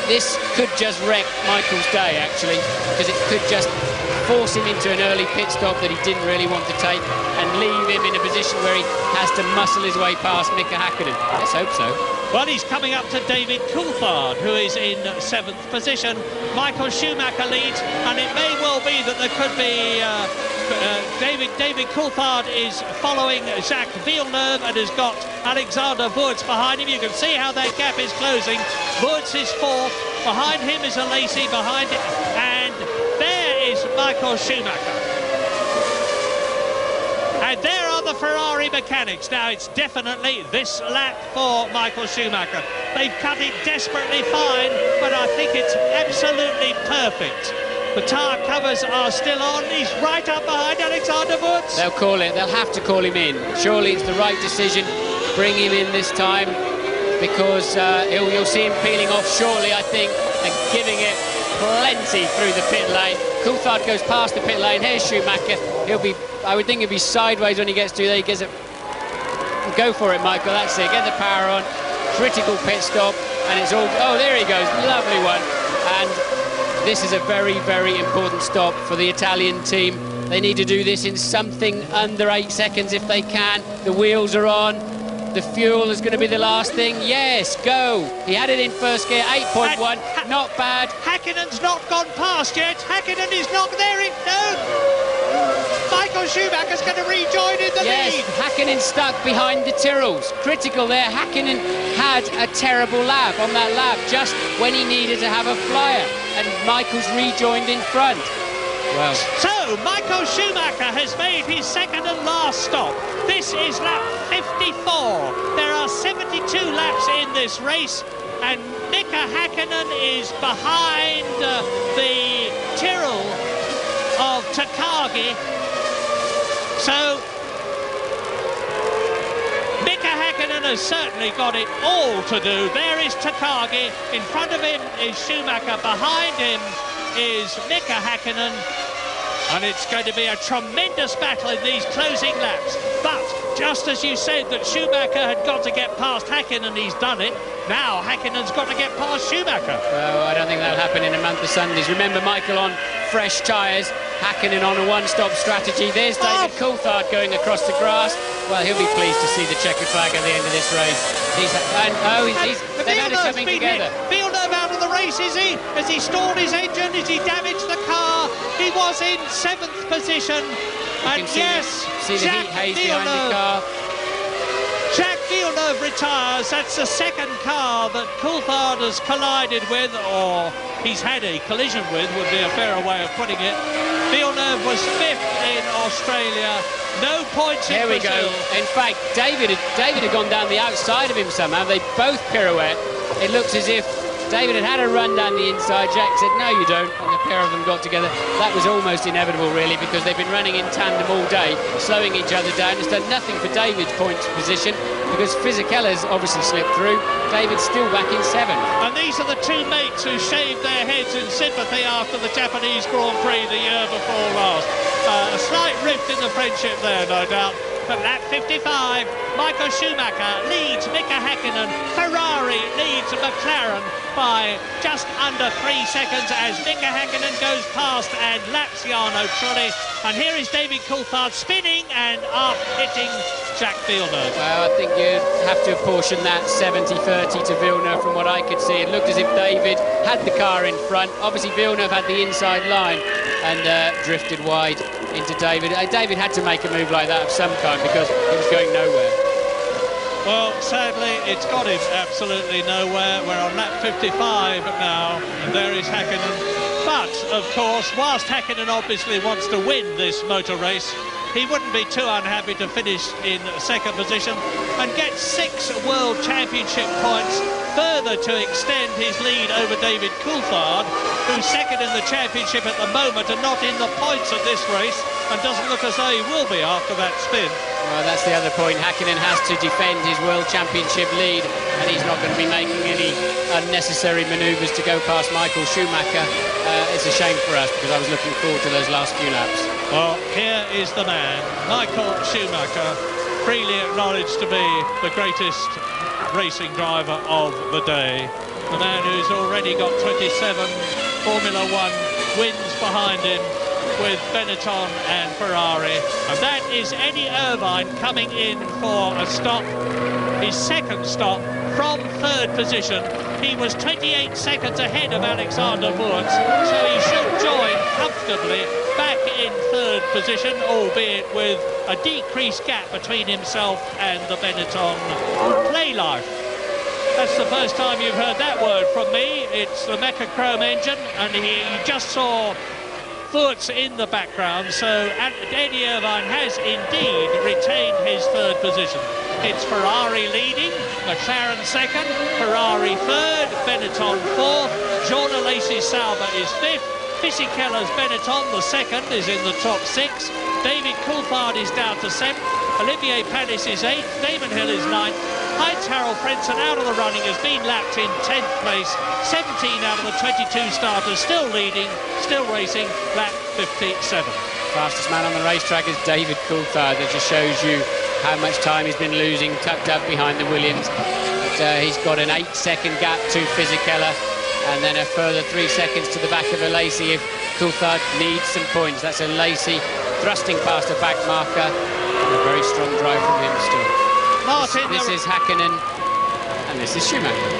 This could just wreck Michael's day, actually, because it could just force him into an early pit stop that he didn't really want to take and leave him in a position where he has to muscle his way past Mika Häkkinen. Let's hope so. Well, he's coming up to David Coulthard, who is in 7th position. Michael Schumacher leads, and it may well be that there could be David Coulthard is following Jacques Villeneuve and has got Alexander Wurz behind him. You can see how that gap is closing. Wurz is 4th. Behind him is Alesi, behind it, and there is Michael Schumacher. And there are the Ferrari mechanics. Now, it's definitely this lap for Michael Schumacher. They've cut it desperately fine, but I think it's absolutely perfect. The tyre covers are still on. He's right up behind Alexander Wurz. They'll call it. They'll have to call him in. Surely it's the right decision. Bring him in this time because you'll see him peeling off shortly, I think, and giving it plenty through the pit lane. Coulthard goes past the pit lane. Here's Schumacher. I would think he'll be sideways when he gets to there. He gets it. Go for it, Michael. That's it. Get the power on. Critical pit stop, and it's all. Oh, there he goes. Lovely one. And this is a very, very important stop for the Italian team. They need to do this in something under 8 seconds if they can. The wheels are on. The fuel is going to be the last thing. Yes, go. He had it in first gear, 8.1. Not bad. Häkkinen's not gone past yet. Häkkinen is not there. No. Michael Schumacher's going to rejoin in the lead. Yes, Häkkinen stuck behind the Tyrrells. Critical there. Häkkinen had a terrible lap on that lap just when he needed to have a flyer. And Michael's rejoined in front. Well. So, Michael Schumacher has made his second and last stop. This is lap 54. There are 72 laps in this race, and Mika Häkkinen is behind the Tyrrell of Takagi. So, Mika Häkkinen has certainly got it all to do. There is Takagi. In front of him is Schumacher. Behind him is Mika Häkkinen. And it's going to be a tremendous battle in these closing laps. But just as you said that Schumacher had got to get past Häkkinen, he's done it. Now Häkkinen's got to get past Schumacher. Well, I don't think that'll happen in a month of Sundays. Remember, Michael on fresh tyres, Häkkinen on a one-stop strategy. There's David Coulthard going across the grass. Well, he'll be pleased to see the checkered flag at the end of this race. They've had it coming together. Villeneuve out of the race, is he? Has he stalled his engine? Has he damaged the car? He was in 7th position. And yes, see the heat haze behind the car. Jacques Villeneuve retires. That's the second car that Coulthard has collided with, or he's had a collision with, would be a fairer way of putting it. Villeneuve was 5th in Australia. No points in Brazil. Here we go. In fact, David had gone down the outside of him somehow. They both pirouette. It looks as if David had a run down the inside. Jack said, no, you don't. And the pair of them got together. That was almost inevitable, really, because they've been running in tandem all day, slowing each other down. It's done nothing for David's point position, because Fisichella's obviously slipped through. David's still back in 7th. And these are the two mates who shaved their heads in sympathy after the Japanese Grand Prix the year before last. A slight rift in the friendship there, no doubt. But lap 55, Michael Schumacher leads Mika Häkkinen. Ferrari leads McLaren by just under 3 seconds as Mika Häkkinen goes past and laps Jarno Trulli. And here is David Coulthard spinning and hitting Jack Villeneuve. Well, I think you have to apportion that 70-30 to Villeneuve from what I could see. It looked as if David had the car in front. Obviously, Villeneuve had the inside line and drifted wide into David. David had to make a move like that of some kind because he was going nowhere. Well, sadly, it's got him absolutely nowhere. We're on lap 55 now, and there is Häkkinen. But, of course, whilst Häkkinen obviously wants to win this motor race, he wouldn't be too unhappy to finish in 2nd position and get 6 World Championship points, further to extend his lead over David Coulthard, who's 2nd in the championship at the moment and not in the points of this race, and doesn't look as though he will be after that spin. Well, that's the other point. Häkkinen has to defend his World Championship lead, and he's not going to be making any unnecessary manoeuvres to go past Michael Schumacher. It's a shame for us, because I was looking forward to those last few laps. Well, here is the man, Michael Schumacher, freely acknowledged to be the greatest racing driver of the day. The man who's already got 27 Formula One wins behind him with Benetton and Ferrari. And that is Eddie Irvine coming in for a stop, his 2nd stop from 3rd position. He was 28 seconds ahead of Alexander Wurz, so he should join comfortably back in 3rd position, albeit with a decreased gap between himself and the Benetton Playlife. That's the first time you've heard that word from me. It's the Mecha Chrome engine, and you just saw Wurz in the background, so Eddie Irvine has indeed retained his 3rd position. It's Ferrari leading, McLaren 2nd, Ferrari 3rd, Benetton 4th, Jordan Lacey's Sauber is 5th, Fisichella's Benetton, the 2nd, is in the top 6, David Coulthard is down to 7th, Olivier Panis is 8th, Damon Hill is 9th, Heinz-Harald Frentzen out of the running has been lapped in 10th place, 17 out of the 22 starters, still leading, still racing, lap 57. Fastest man on the racetrack is David Coulthard. That just shows you how much time he's been losing, tucked up behind the Williams. But, he's got an 8-second gap to Fisichella, and then a further 3 seconds to the back of a Lacey if Coulthard needs some points. That's a Lacey thrusting past a back marker, and a very strong drive from him still. Martin, this is Häkkinen, and this is Schumacher.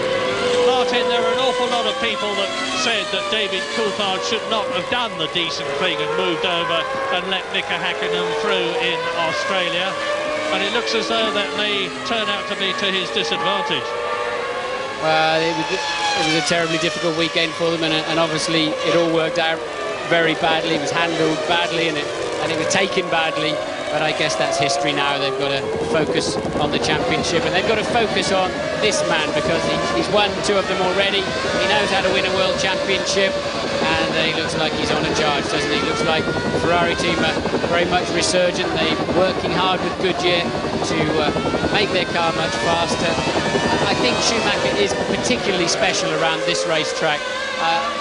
Martin, there are an awful lot of people that said that David Coulthard should not have done the decent thing and moved over and let Mika Häkkinen through in Australia. And it looks as though that may turn out to be to his disadvantage. Well, it was a terribly difficult weekend for them, and obviously it all worked out very badly. It was handled badly, and it was taken badly. But I guess that's history now. They've got to focus on the championship, and they've got to focus on this man, because he's won 2 of them already. He knows how to win a world championship, and he looks like he's on a charge, doesn't he? Looks like the Ferrari team are very much resurgent. They're working hard with Goodyear to make their car much faster. I think Schumacher is particularly special around this racetrack.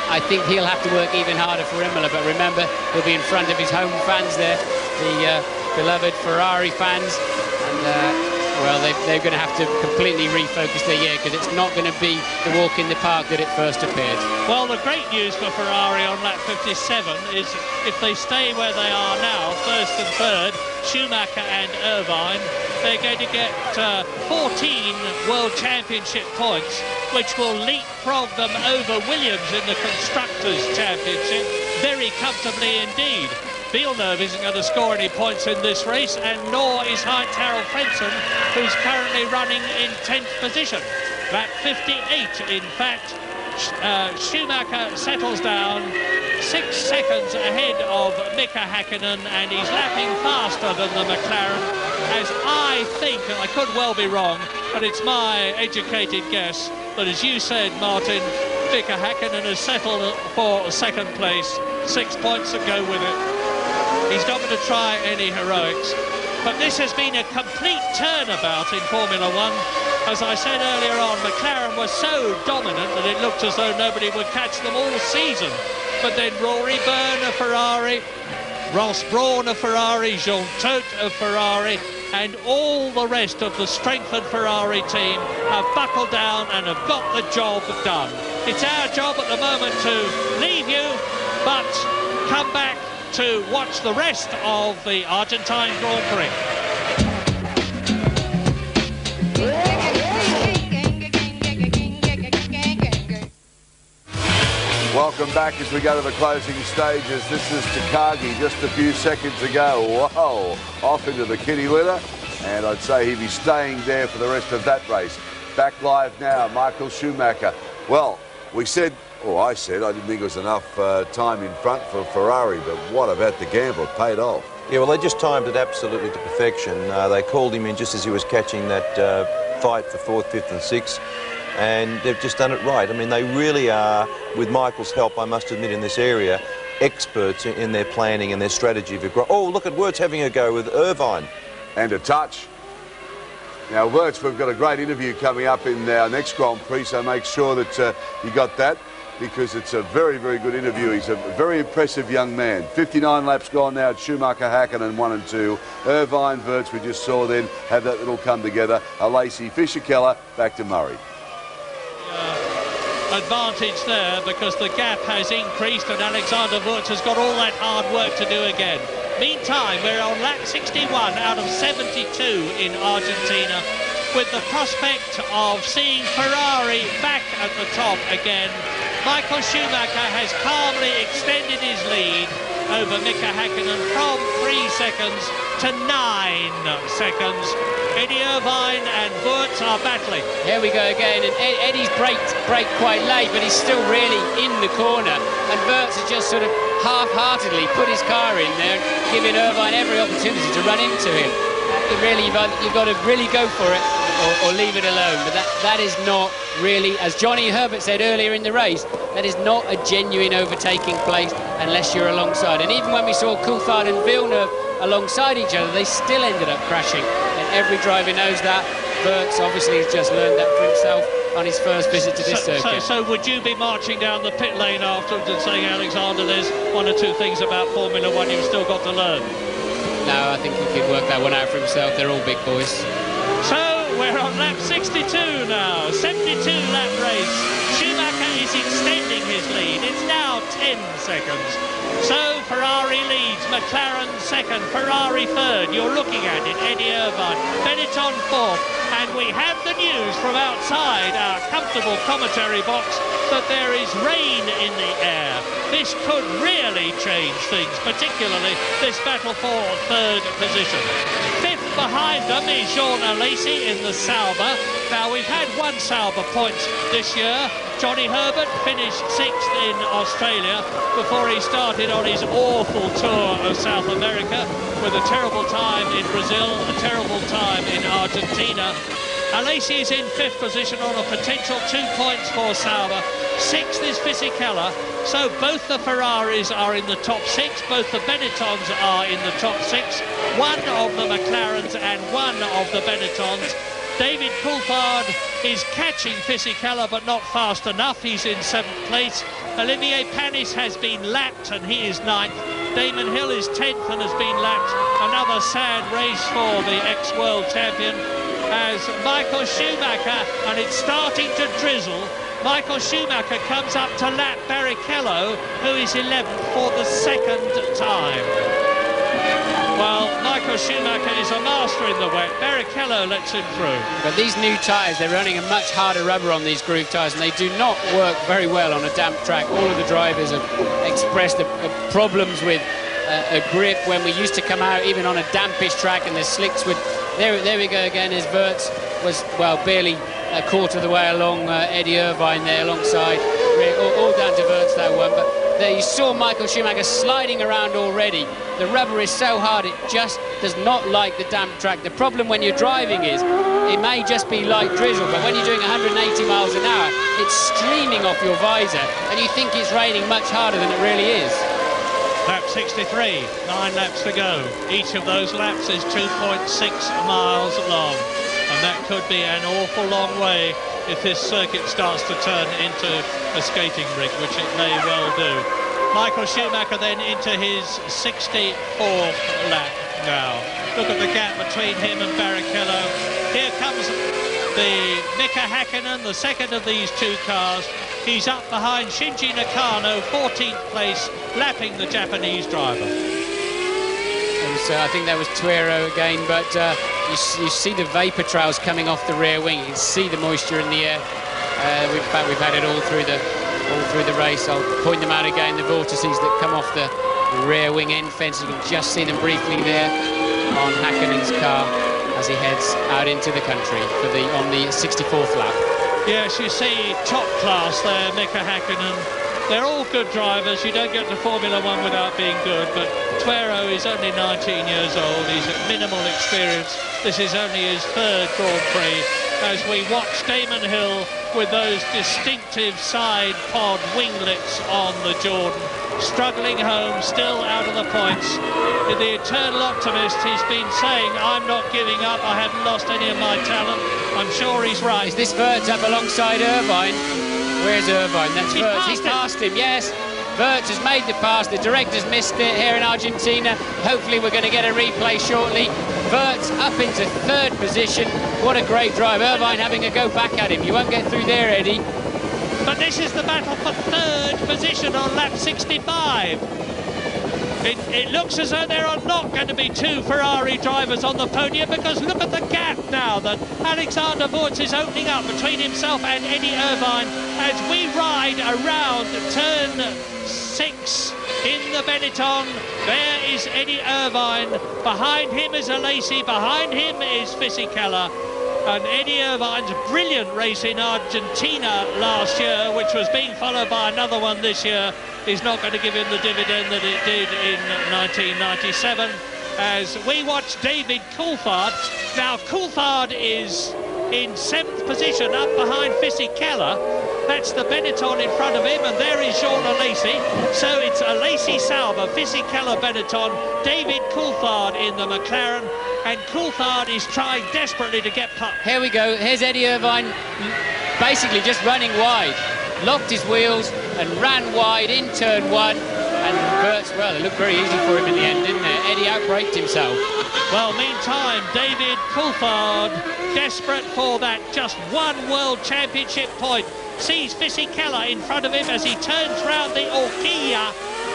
I think he'll have to work even harder for Imola, but remember, he'll be in front of his home fans there, the beloved Ferrari fans, and well, they're going to have to completely refocus their year, because it's not going to be the walk in the park that it first appeared. Well, the great news for Ferrari on lap 57 is if they stay where they are now, 1st and 3rd, Schumacher and Irvine, they're going to get 14 World Championship points, which will leapfrog them over Williams in the Constructors' Championship very comfortably indeed. Villeneuve isn't going to score any points in this race, and nor is Heinz-Harald Frentzen, who's currently running in 10th position. Lap 58, in fact, Schumacher settles down 6 seconds ahead of Mika Häkkinen, and he's lapping faster than the McLaren, as I think, and I could well be wrong, but it's my educated guess, that as you said, Martin, Mika Häkkinen has settled for second place, 6 points to go with it. He's not going to try any heroics. But this has been a complete turnabout in Formula One. As I said earlier on, McLaren was so dominant that it looked as though nobody would catch them all season. But then Rory Byrne of Ferrari, Ross Brawn of Ferrari, Jean Todt of Ferrari, and all the rest of the strengthened Ferrari team have buckled down and have got the job done. It's our job at the moment to leave you, but come back to watch the rest of the Argentine Grand Prix. Welcome back as we go to the closing stages. This is Takagi just a few seconds ago. Whoa, off into the kitty litter. And I'd say he'd be staying there for the rest of that race. Back live now, Michael Schumacher. Well, we said, or I said, I didn't think it was enough time in front for Ferrari, but what about the gamble? It paid off. Yeah, well, they just timed it absolutely to perfection. They called him in just as he was catching that fight for 4th, 5th and 6th, and they've just done it right. I mean, they really are, with Michael's help, I must admit, in this area, experts in their planning and their strategy for growth. Oh, look at Wirtz having a go with Irvine. And a touch. Now, Wirtz, we've got a great interview coming up in our next Grand Prix, so make sure that you got that, because it's a very, very good interview. He's a very impressive young man. 59 laps gone now at Schumacher, Häkkinen 1 and 2. Irvine, Wirtz, we just saw then have that little come together. Lacey, Fischer-Keller, back to Murray. Advantage there because the gap has increased and Alexander Wirtz has got all that hard work to do again. Meantime, we're on lap 61 out of 72 in Argentina, with the prospect of seeing Ferrari back at the top again. Michael Schumacher has calmly extended his lead over Mika Häkkinen from 3 seconds to 9 seconds. Eddie Irvine and Wirtz are battling. Here we go again, and Eddie's braked quite late, but he's still really in the corner, and Wirtz has just sort of half-heartedly put his car in there, giving Irvine every opportunity to run into him. Really, you've got to really go for it or leave it alone. But that is not really, as Johnny Herbert said earlier in the race, that is not a genuine overtaking place unless you're alongside. And even when we saw Coulthard and Villeneuve alongside each other, they still ended up crashing. And every driver knows that. Wirtz obviously has just learned that for himself on his first visit to this circuit. So would you be marching down the pit lane afterwards and saying, Alexander, there's 1 or 2 things about Formula One you've still got to learn? No, I think he could work that one out for himself. They're all big boys. So we're on lap 62 now, 72-lap race. Schumacher is extending his lead. It's now 10 seconds. So Ferrari leads, McLaren second, Ferrari third. You're looking at it, Eddie Irvine, Benetton fourth. And we have the news from outside our comfortable commentary box that there is rain in the air. This could really change things, particularly this battle for third position. Fifth behind them is Jean Alesi in the Sauber. Now, we've had 1 Sauber point this year. Johnny Herbert finished 6th in Australia before he started on his awful tour of South America with a terrible time in Brazil, a terrible time in Argentina. Alesi is in 5th position on a potential 2 points for Sauber. 6th is Fischer-Keller. So both the Ferraris are in the top 6, both the Benettons are in the top 6, 1 of the McLarens and 1 of the Benettons. David Coulthard is catching Fischer-Keller, but not fast enough. He's in 7th place. Olivier Panis has been lapped, and he is 9th. Damon Hill is 10th and has been lapped. Another sad race for the ex-world champion as Michael Schumacher, and it's starting to drizzle. Michael Schumacher comes up to lap Barrichello, who is 11th for the 2nd time. Well, Michael Schumacher is a master in the wet. Barrichello lets him through. But these new tyres, they're running a much harder rubber on these groove tyres, and they do not work very well on a damp track. All of the drivers have expressed problems with a grip when we used to come out even on a dampish track, and the slicks would... There we go again, as Wirtz was, well, barely a quarter of the way along Eddie Irvine there alongside. All down to Wirtz, that one. But There you saw Michael Schumacher sliding around already. The rubber is so hard, it just does not like the damp track. The problem when you're driving is it may just be light drizzle, but when you're doing 180 miles an hour, it's streaming off your visor, and you think it's raining much harder than it really is. Lap 63, 9 laps to go. Each of those laps is 2.6 miles long, and that could be an awful long way if this circuit starts to turn into a skating rink, which it may well do. Michael Schumacher then into his 64th lap now. Look at the gap between him and Barrichello. Here comes the Mika Häkkinen, the second of these two cars. He's up behind Shinji Nakano, 14th place, lapping the Japanese driver. I think that was Tuero again, but you see the vapour trails coming off the rear wing. You can see the moisture in the air. In fact, we've had it all through the race. I'll point them out again, the vortices that come off the rear wing end fence. You can just see them briefly there on Häkkinen's car as he heads out into the country on the 64th lap. Yes, you see top class there, Mika Häkkinen. They're all good drivers. You don't get to Formula One without being good, but Tuero is only 19 years old. He's at minimal experience. This is only his third Grand Prix. As we watch Damon Hill with those distinctive side pod winglets on the Jordan, struggling home, still out of the points. The eternal optimist, he's been saying, I'm not giving up, I haven't lost any of my talent. I'm sure he's right. Is this Wirtz up alongside Irvine? Where's Irvine? That's Wirtz. He's passed him, yes. Wirtz has made the pass. The director's missed it here in Argentina. Hopefully we're going to get a replay shortly. Wirtz up into third position. What a great drive. Irvine having a go back at him. You won't get through there, Eddie. But this is the battle for third position on lap 65. It looks as though there are not going to be two Ferrari drivers on the podium, because look at the gap now that Alexander Wurz is opening up between himself and Eddie Irvine as we ride around turn 6 in the Benetton. There is Eddie Irvine. Behind him is Alesi. Behind him is Fisichella. And Eddie Irvine's brilliant race in Argentina last year, which was being followed by another one this year, is not going to give him the dividend that it did in 1997. As we watch David Coulthard. Now, Coulthard is in 7th position, up behind Fisichella. That's the Benetton in front of him, and there is Jean Alesi. So it's Alesi Sauber, Fisichella Benetton, David Coulthard in the McLaren, and Coulthard is trying desperately to get past. Here we go. Here's Eddie Irvine, basically just running wide. Locked his wheels and ran wide in turn 1. And Wirtz, well, it looked very easy for him in the end, didn't it? Eddie outbraked himself. Well, meantime, David Coulthard, desperate for that just one World Championship point, sees Fisichella in front of him as he turns round the Orquilla,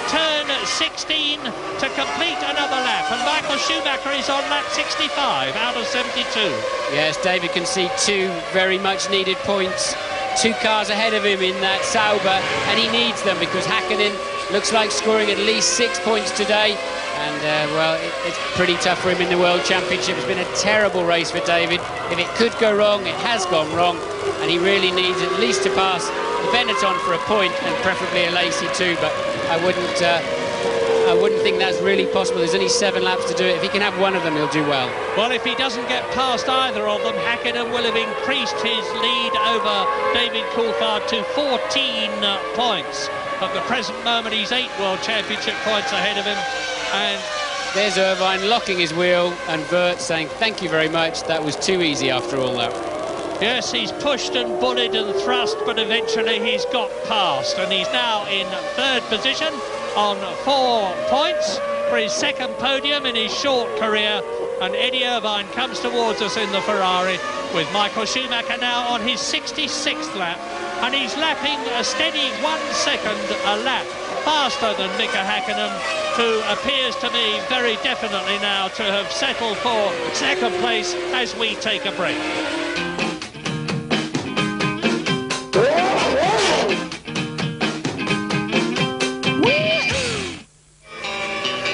turn 16 to complete another lap. And Michael Schumacher is on lap 65 out of 72. Yes, David can see 2 very much needed points. 2 cars ahead of him in that Sauber, and he needs them because Häkkinen looks like scoring at least 6 points today. And, well, it's pretty tough for him in the World Championship. It's been a terrible race for David. If it could go wrong, it has gone wrong. And he really needs at least to pass the Benetton for a point, and preferably a Lacey too. But I wouldn't think that's really possible. There's only 7 laps to do it. If he can have one of them, he'll do well. Well, if he doesn't get past either of them, Häkkinen will have increased his lead over David Coulthard to 14 points. At the present moment, he's 8 World Championship points ahead of him. And there's Irvine locking his wheel, and Wirtz saying, thank you very much. That was too easy after all that. Yes, he's pushed and bullied and thrust, but eventually he's got past. And he's now in 3rd position on 4 points for his 2nd podium in his short career. And Eddie Irvine comes towards us in the Ferrari with Michael Schumacher now on his 66th lap. And he's lapping a steady 1 second a lap faster than Mika Häkkinen, who appears to me very definitely now to have settled for 2nd place as we take a break.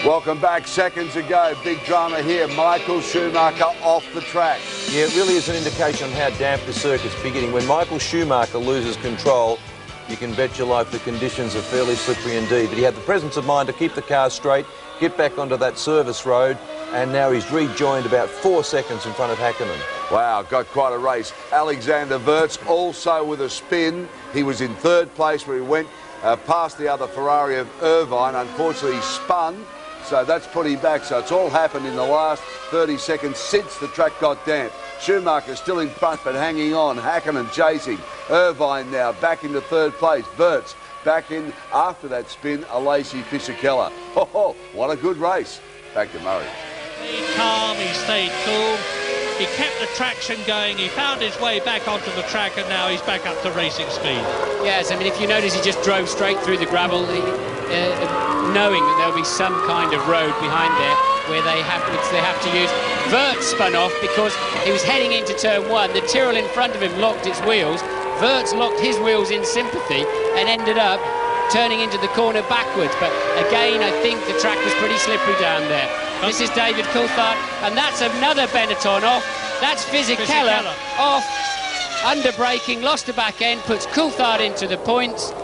Welcome back. Seconds ago, big drama here. Michael Schumacher off the track. Yeah, it really is an indication of how damp the circuit's beginning. When Michael Schumacher loses control, you can bet your life the conditions are fairly slippery indeed. But he had the presence of mind to keep the car straight, get back onto that service road, and now he's rejoined about 4 seconds in front of Häkkinen. Wow, got quite a race. Alexander Wirtz also with a spin. He was in third place where he went past the other Ferrari of Irvine. Unfortunately, he spun, so that's put him back. So it's all happened in the last 30 seconds since the track got damp. Schumacher still in front but hanging on. Häkkinen chasing. Irvine now back into third place. Wirtz back in after that spin. Alesi Fisichella. Oh, what a good race. Back to Murray. He stayed calm, he stayed cool. He kept the traction going, he found his way back onto the track, and now he's back up to racing speed. Yes, I mean, if you notice, he just drove straight through the gravel, knowing that there'll be some kind of road behind there which they have to use. Wirtz spun off because he was heading into turn one. The Tyrrell in front of him locked its wheels. Wirtz locked his wheels in sympathy and ended up turning into the corner backwards. But again, I think the track was pretty slippery down there. This is David Coulthard, and that's another Benetton off. That's Fisichella off, under braking, lost the back end, puts Coulthard into the points.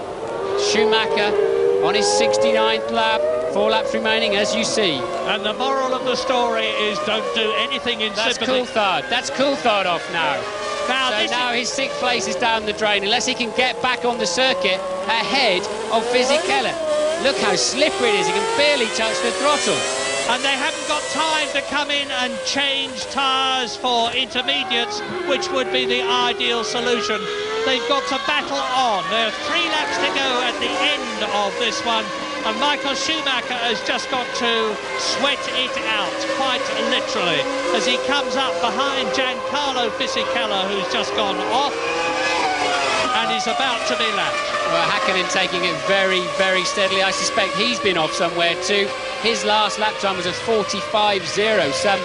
Schumacher on his 69th lap, 4 laps remaining, as you see. And the moral of the story is don't do anything in sympathy. That's Coulthard off now. Now his 6th place is down the drain, unless he can get back on the circuit ahead of Fisichella. Look how slippery it is, he can barely touch the throttle. And they haven't got time to come in and change tyres for intermediates, which would be the ideal solution. They've got to battle on. There are 3 laps to go at the end of this one, and Michael Schumacher has just got to sweat it out, quite literally, as he comes up behind Giancarlo Fisichella, who's just gone off and is about to be lapped. Well, Häkkinen taking it very, very steadily. I suspect he's been off somewhere too. His last lap time was a 45.0, some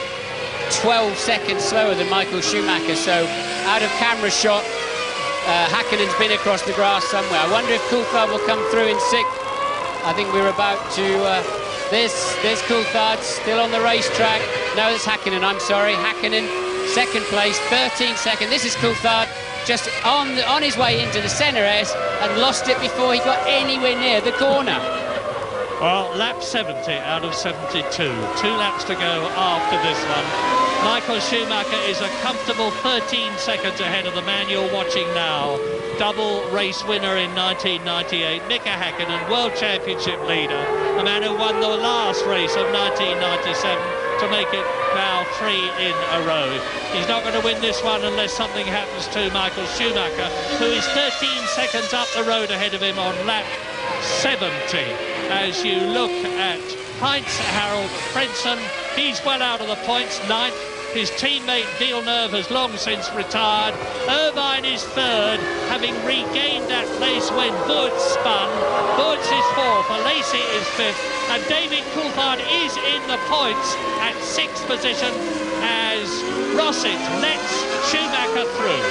12 seconds slower than Michael Schumacher. So out of camera shot, Häkkinen's been across the grass somewhere. I wonder if Coulthard will come through in 6th. I think we're about to... there's Coulthard still on the racetrack. No, it's Häkkinen, I'm sorry. Häkkinen, 2nd place, 13 seconds. This is Coulthard just on his way into the centre S and lost it before he got anywhere near the corner. Well, lap 70 out of 72. 2 laps to go after this one. Michael Schumacher is a comfortable 13 seconds ahead of the man you're watching now. Double race winner in 1998, Mika Häkkinen, World Championship leader, the man who won the last race of 1997 to make it now 3 in a row. He's not going to win this one unless something happens to Michael Schumacher, who is 13 seconds up the road ahead of him on lap 70. As you look at Heinz Harald Frentzen, he's well out of the points, 9th. His teammate Villeneuve has long since retired. Irvine is 3rd, having regained that place when Wirtz spun. Wirtz is 4th, Alesi is 5th, and David Coulthard is in the points at 6th position as Rosset lets Schumacher through.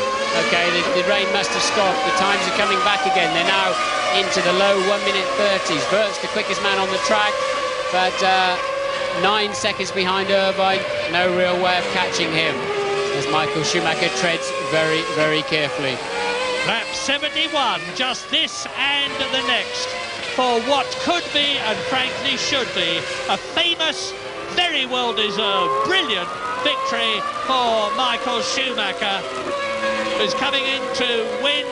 OK, the rain must have stopped. The times are coming back again. They're now into the low 1-minute 30s. Wirtz, the quickest man on the track, but 9 seconds behind Irvine. No real way of catching him as Michael Schumacher treads very, very carefully. Lap 71, just this and the next, for what could be and frankly should be a famous, very well-deserved, brilliant victory for Michael Schumacher, who's coming in to win,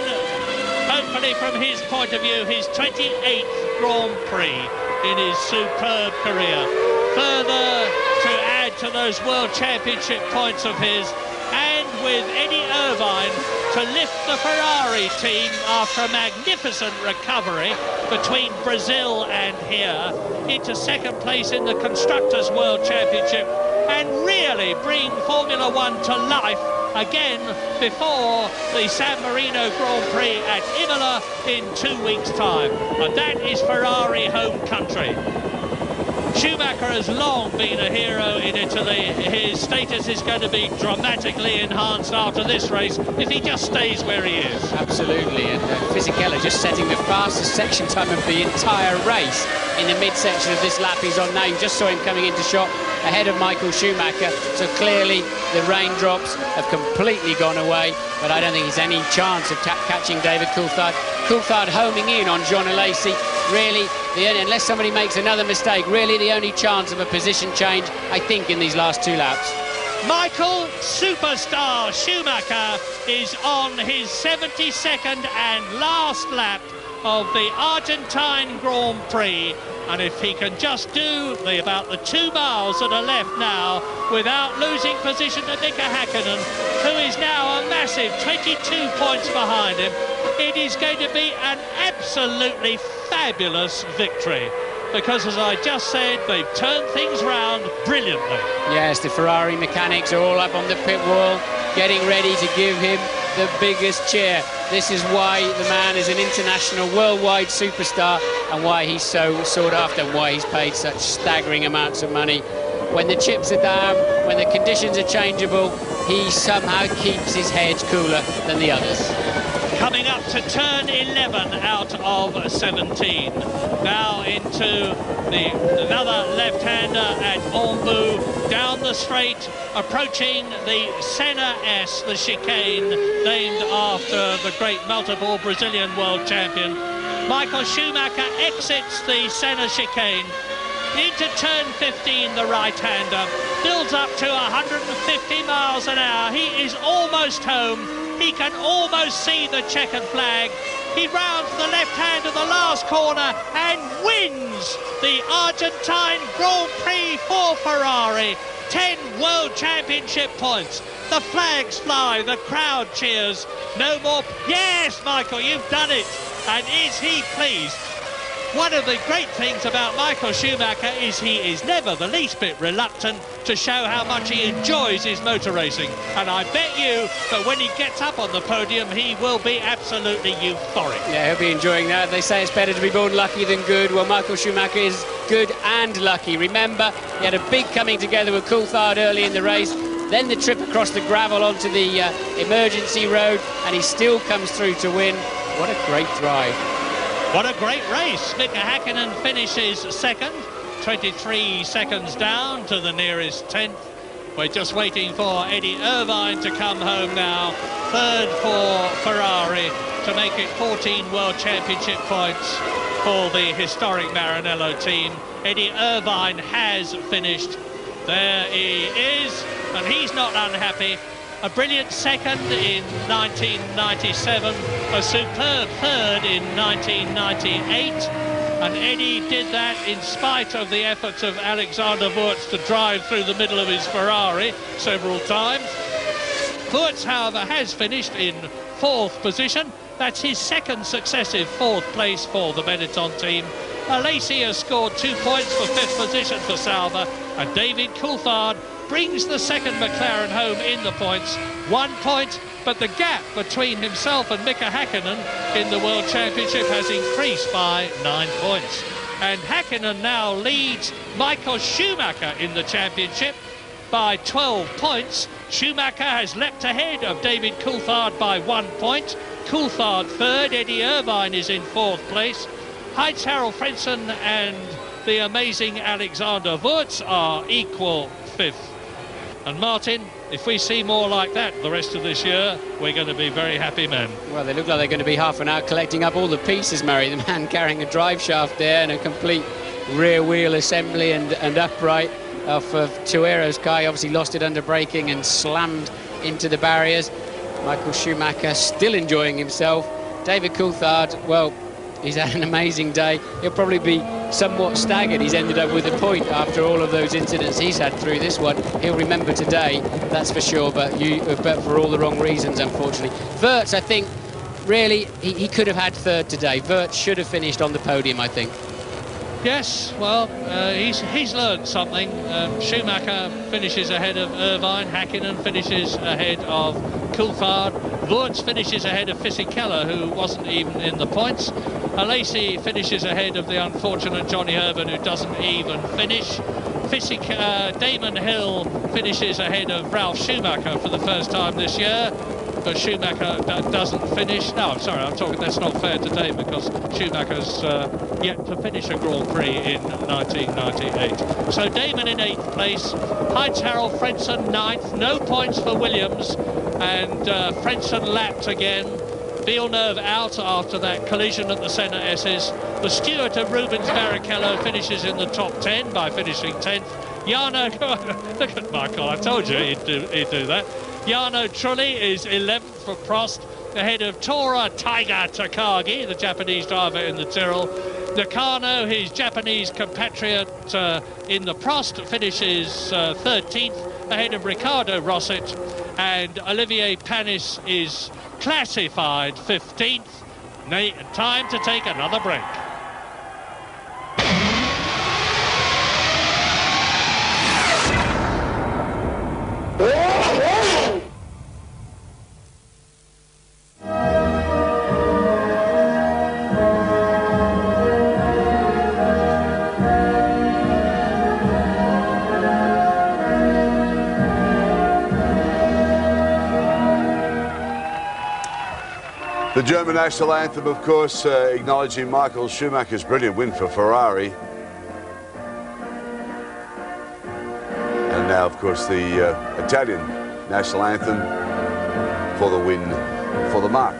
hopefully from his point of view, his 28th Grand Prix in his superb career. Further to add to those World Championship points of his, and with Eddie Irvine to lift the Ferrari team after a magnificent recovery between Brazil and here into 2nd place in the Constructors' World Championship, and really bring Formula One to life again before the San Marino Grand Prix at Imola in 2 weeks' time. And that is Ferrari home country. Schumacher has long been a hero in Italy. His status is going to be dramatically enhanced after this race if he just stays where he is. Absolutely, and Fisichella just setting the fastest section time of the entire race. in the midsection of this lap he's on now. You just saw him coming into shot ahead of Michael Schumacher, so clearly the raindrops have completely gone away, but I don't think he's any chance of catching David Coulthard. Coulthard homing in on Jean Alesi, really, unless somebody makes another mistake, really the only chance of a position change, I think, in these last 2 laps. Michael Superstar Schumacher is on his 72nd and last lap of the Argentine Grand Prix, and if he can just do about the 2 miles that are left now without losing position to Mika Häkkinen, who is now a massive 22 points behind him, it is going to be an absolutely fabulous victory, because as I just said, they've turned things round brilliantly. Yes, the Ferrari mechanics are all up on the pit wall, getting ready to give him the biggest cheer. This is why the man is an international, worldwide superstar, and why he's so sought after, and why he's paid such staggering amounts of money. When the chips are down, when the conditions are changeable, he somehow keeps his head cooler than the others. Coming up to turn 11 out of 17. Now into another left-hander at Ombu, down the straight, approaching the Senna S, the chicane, named after the great multiple Brazilian world champion. Michael Schumacher exits the Senna chicane. Into turn 15, the right-hander builds up to 150 miles an hour. He is almost home. He can almost see the checkered flag. He rounds the left hand of the last corner and wins the Argentine Grand Prix for Ferrari. 10 World Championship points. The flags fly, the crowd cheers. No more. Yes, Michael, you've done it. And is he pleased? One of the great things about Michael Schumacher is he is never the least bit reluctant to show how much he enjoys his motor racing. And I bet you that when he gets up on the podium, he will be absolutely euphoric. Yeah, he'll be enjoying that. They say it's better to be born lucky than good. Well, Michael Schumacher is good and lucky. Remember, he had a big coming together with Coulthard early in the race, then the trip across the gravel onto the emergency road, and he still comes through to win. What a great drive. What a great race. Mika Häkkinen finishes second, 23 seconds down to the nearest 10th. We're just waiting for Eddie Irvine to come home now. Third for Ferrari to make it 14 World Championship points for the historic Maranello team. Eddie Irvine has finished. There he is, and he's not unhappy. A brilliant second in 1997, a superb third in 1998, and Eddie did that in spite of the efforts of Alexander Wurz to drive through the middle of his Ferrari several times. Wurz, however, has finished in 4th position. That's his second successive 4th place for the Benetton team. Alesi has scored 2 points for 5th position for Sauber, and David Coulthard brings the second McLaren home in the points. 1 point, but the gap between himself and Mika Häkkinen in the World Championship has increased by 9 points. And Häkkinen now leads Michael Schumacher in the championship by 12 points. Schumacher has leapt ahead of David Coulthard by 1 point. Coulthard third, Eddie Irvine is in 4th place. Heinz-Harald Frentzen and the amazing Alexander Wurz are equal 5th. And Martin, if we see more like that the rest of this year, we're going to be very happy men. Well, they look like they're going to be half an hour collecting up all the pieces, Murray. The man carrying a drive shaft there and a complete rear wheel assembly and upright off of Tuero's car. He obviously lost it under braking and slammed into the barriers. Michael Schumacher still enjoying himself. David Coulthard, well, he's had an amazing day. He'll probably be somewhat staggered. He's ended up with a point after all of those incidents he's had through this one. He'll remember today, that's for sure, but for all the wrong reasons, unfortunately. Wurz, I think, really, he could have had third today. Wurz should have finished on the podium, I think. Yes, well, he's learned something. Schumacher finishes ahead of Irvine. Häkkinen finishes ahead of Coulthard. Wurz finishes ahead of Fisichella, who wasn't even in the points. Alesi finishes ahead of the unfortunate Johnny Herbert, who doesn't even finish. Damon Hill finishes ahead of Ralf Schumacher for the first time this year. But Schumacher doesn't finish. No, I'm sorry, that's not fair to Damon, because Schumacher's yet to finish a Grand Prix in 1998. So Damon in 8th place, Heinz-Harald Frentzen 9th, no points for Williams, and Frentzen lapped again. Villeneuve out after that collision at the centre S's. The steward of Rubens Barrichello finishes in the top 10 by finishing 10th. Jarno, look at Michael, I told you he'd do that. Jarno Trulli is 11th for Prost, ahead of Tora Tiger Takagi, the Japanese driver in the Tyrrell. Nakano, his Japanese compatriot in the Prost, finishes 13th, ahead of Ricardo Rosset. And Olivier Panis is classified 15th. Time to take another break. The German national anthem, of course, acknowledging Michael Schumacher's brilliant win for Ferrari. And now, of course, the Italian national anthem for the win for the Mark.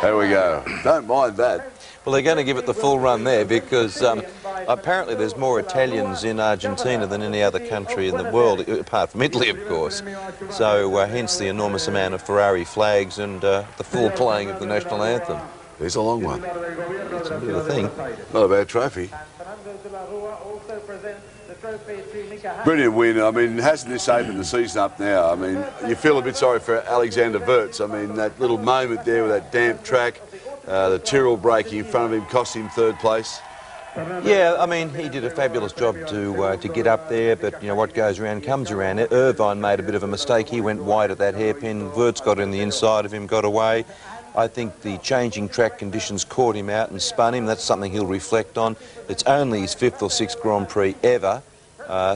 There we go. Don't mind that. Well, they're going to give it the full run there because apparently there's more Italians in Argentina than any other country in the world, apart from Italy, of course. So hence the enormous amount of Ferrari flags and the full playing of the national anthem. It's a long one. It's a bit of a thing. Not a bad trophy. Brilliant win. I mean, hasn't this opened the season up now? I mean, you feel a bit sorry for Alexander Wurz. I mean, that little moment there with that damp track, the Tyrrell braking in front of him cost him 3rd place. Yeah, I mean, he did a fabulous job to get up there, but, you know, what goes around comes around. Irvine made a bit of a mistake. He went wide at that hairpin. Wurz got in the inside of him, got away. I think the changing track conditions caught him out and spun him. That's something he'll reflect on. It's only his 5th or 6th Grand Prix ever.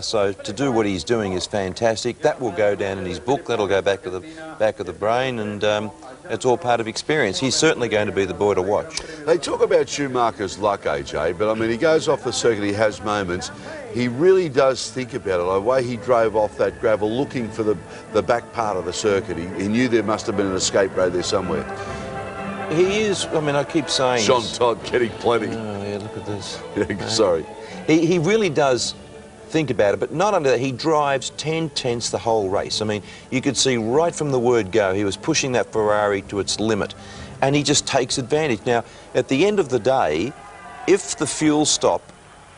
So to do what he's doing is fantastic. That will go down in his book. That'll go back to the back of the brain, and it's all part of experience. He's certainly going to be the boy to watch. They talk about Schumacher's luck, AJ, but I mean, he goes off the circuit, he has moments. He really does think about it. The way he drove off that gravel looking for the back part of the circuit, he knew there must have been an escape road there somewhere. He is, I mean, I keep saying... Jean Todt getting plenty. Oh, yeah, look at this. Yeah, sorry. He really does think about it, but not only that, he drives 10/10 the whole race. I mean, you could see right from the word go, he was pushing that Ferrari to its limit, and he just takes advantage. Now, at the end of the day, if the fuel stop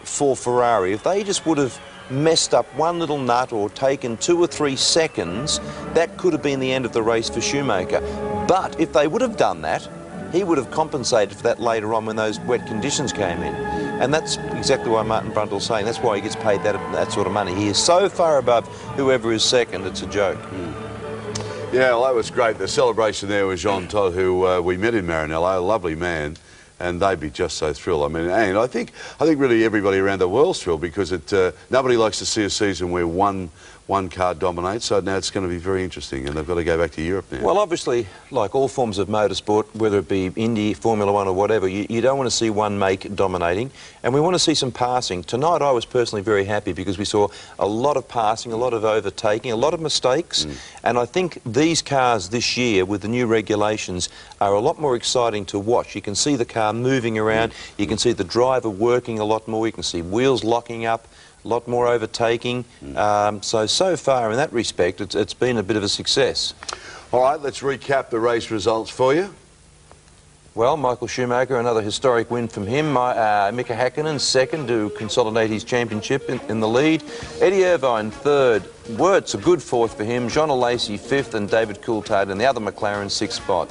for Ferrari, if they just would have messed up one little nut or taken 2 or 3 seconds, that could have been the end of the race for Schumacher. But if they would have done that, he would have compensated for that later on when those wet conditions came in. And that's exactly why Martin Brundle's saying, that's why he gets paid that sort of money. He is so far above whoever is second, it's a joke. Yeah, well, that was great. The celebration there was Jean Todt, who we met in Maranello, a lovely man, and they'd be just so thrilled. I mean, and I think really everybody around the world's thrilled, because nobody likes to see a season where one car dominates, so now it's going to be very interesting, and they've got to go back to Europe now. Well, obviously, like all forms of motorsport, whether it be Indy, Formula One or whatever, you don't want to see one make dominating, and we want to see some passing. Tonight I was personally very happy because we saw a lot of passing, a lot of overtaking, a lot of mistakes, and I think these cars this year with the new regulations are a lot more exciting to watch. You can see the car car moving around. You can see the driver working a lot more. You can see wheels locking up, a lot more overtaking. So far in that respect, it's been a bit of a success. All right, let's recap the race results for you. Well, Michael Schumacher, another historic win from him. Mika Häkkinen, second to consolidate his championship in the lead. Eddie Irvine, third. Wirtz, a good fourth for him. John Lacey, fifth, and David Coulthard in the other McLaren, sixth spot.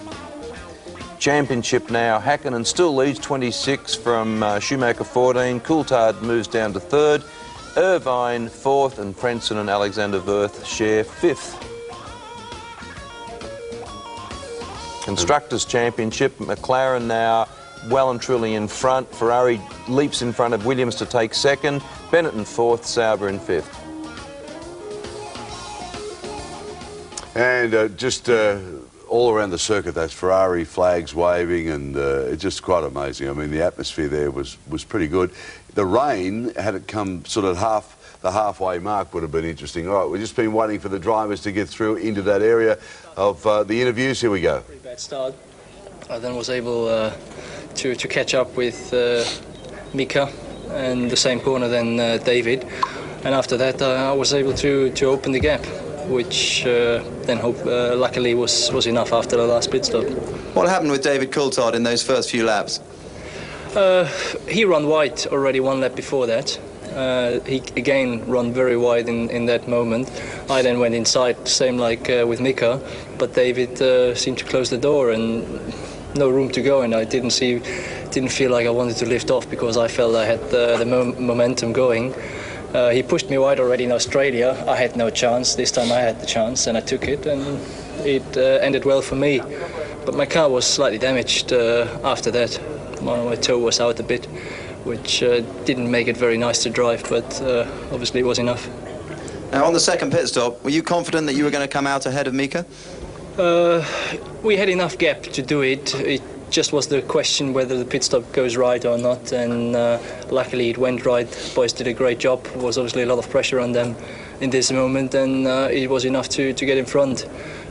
Championship now, Häkkinen still leads 26 from Schumacher 14. Coulthard moves down to third. Irvine, fourth, and Frentzen and Alexander Wirth share fifth. Constructors' Championship, McLaren now well and truly in front. Ferrari leaps in front of Williams to take second. Benetton fourth, Sauber in fifth. And just all around the circuit, that's Ferrari flags waving, and it's just quite amazing. I mean, the atmosphere there was pretty good. The rain, had it come sort of the halfway mark, would have been interesting. All right, we've just been waiting for the drivers to get through into that area of the interviews. Here we go. Pretty bad start. I then was able to catch up with Mika and the same corner then David, and after that I was able to open the gap, which then luckily was enough after the last pit stop. What happened with David Coulthard in those first few laps? He ran wide already one lap before that. He again ran very wide in that moment. I then went inside, same like with Mika, but David seemed to close the door and no room to go, and I didn't feel like I wanted to lift off because I felt I had the momentum going. He pushed me wide already in Australia. I had no chance. This time I had the chance and I took it, and it ended well for me. But my car was slightly damaged after that. My toe was out a bit, which didn't make it very nice to drive, but obviously it was enough. Now, on the second pit stop, were you confident that you were going to come out ahead of Mika? We had enough gap to do it. It just was the question whether the pit stop goes right or not, and luckily it went right. Boys did a great job. There was obviously a lot of pressure on them in this moment, and it was enough to get in front.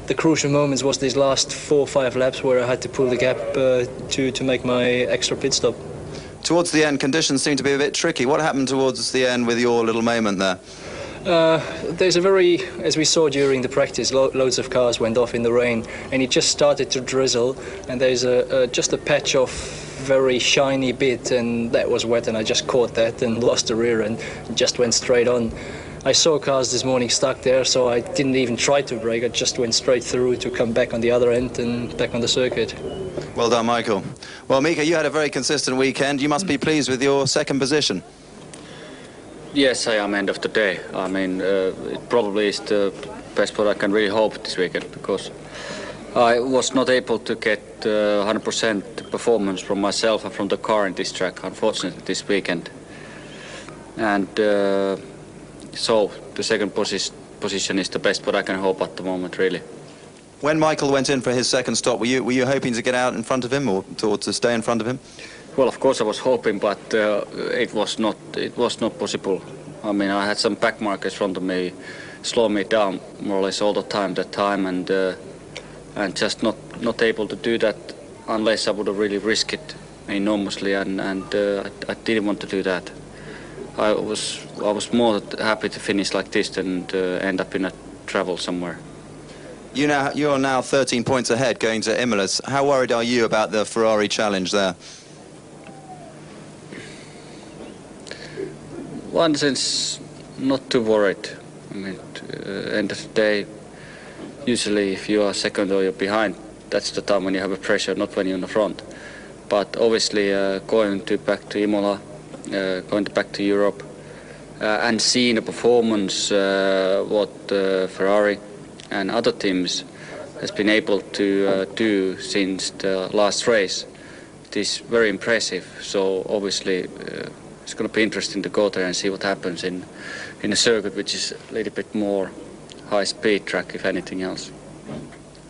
The crucial moments was these last 4 or 5 laps where I had to pull the gap to make my extra pit stop. Towards the end, conditions seemed to be a bit tricky. What happened towards the end with your little moment there? There's as we saw during the practice, loads of cars went off in the rain, and it just started to drizzle, and there's just a patch of very shiny bit, and that was wet, and I just caught that and lost the rear end and just went straight on. I saw cars this morning stuck there, so I didn't even try to brake. I just went straight through to come back on the other end and back on the circuit. Well done, Michael. Well, Mika, you had a very consistent weekend. You must be pleased with your second position. Yes, I am, end of the day. I mean, it probably is the best what I can really hope this weekend, because I was not able to get 100% performance from myself and from the car in this track, unfortunately, this weekend. And so the second position is the best what I can hope at the moment, really. When Michael went in for his second stop, were you hoping to get out in front of him or to stay in front of him? Well, of course I was hoping, but it was not possible. I mean, I had some back markers in front of me, slow me down more or less all the time that time, and just not able to do that unless I would have really risked it enormously, and I didn't want to do that. I was more happy to finish like this than end up in a travel somewhere. You are now 13 points ahead going to Imola. How worried are you about the Ferrari challenge there? One sense, not too worried. I mean, end of the day, usually if you are second or you're behind, that's the time when you have a pressure, not when you're in the front. But obviously, going back to Imola, going back to Europe, and seeing the performance what Ferrari and other teams has been able to do since the last race, it is very impressive. So obviously, it's going to be interesting to go there and see what happens in a circuit which is a little bit more high-speed track, if anything else.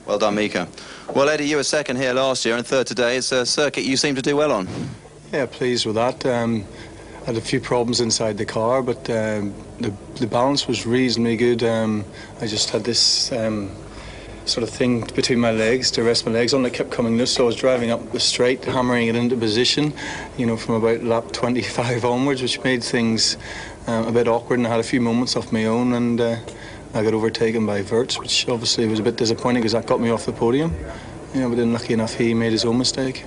Well done, Mika. Well, Eddie, you were second here last year and third today. It's a circuit you seem to do well on. Yeah, pleased with that. Had a few problems inside the car, but the balance was reasonably good. I just had this sort of thing between my legs to rest my legs on. It kept coming loose, so I was driving up the straight, hammering it into position, you know, from about lap 25 onwards, which made things a bit awkward, and I had a few moments off my own, and I got overtaken by Wirtz, which obviously was a bit disappointing because that got me off the podium. You know, but then lucky enough he made his own mistake.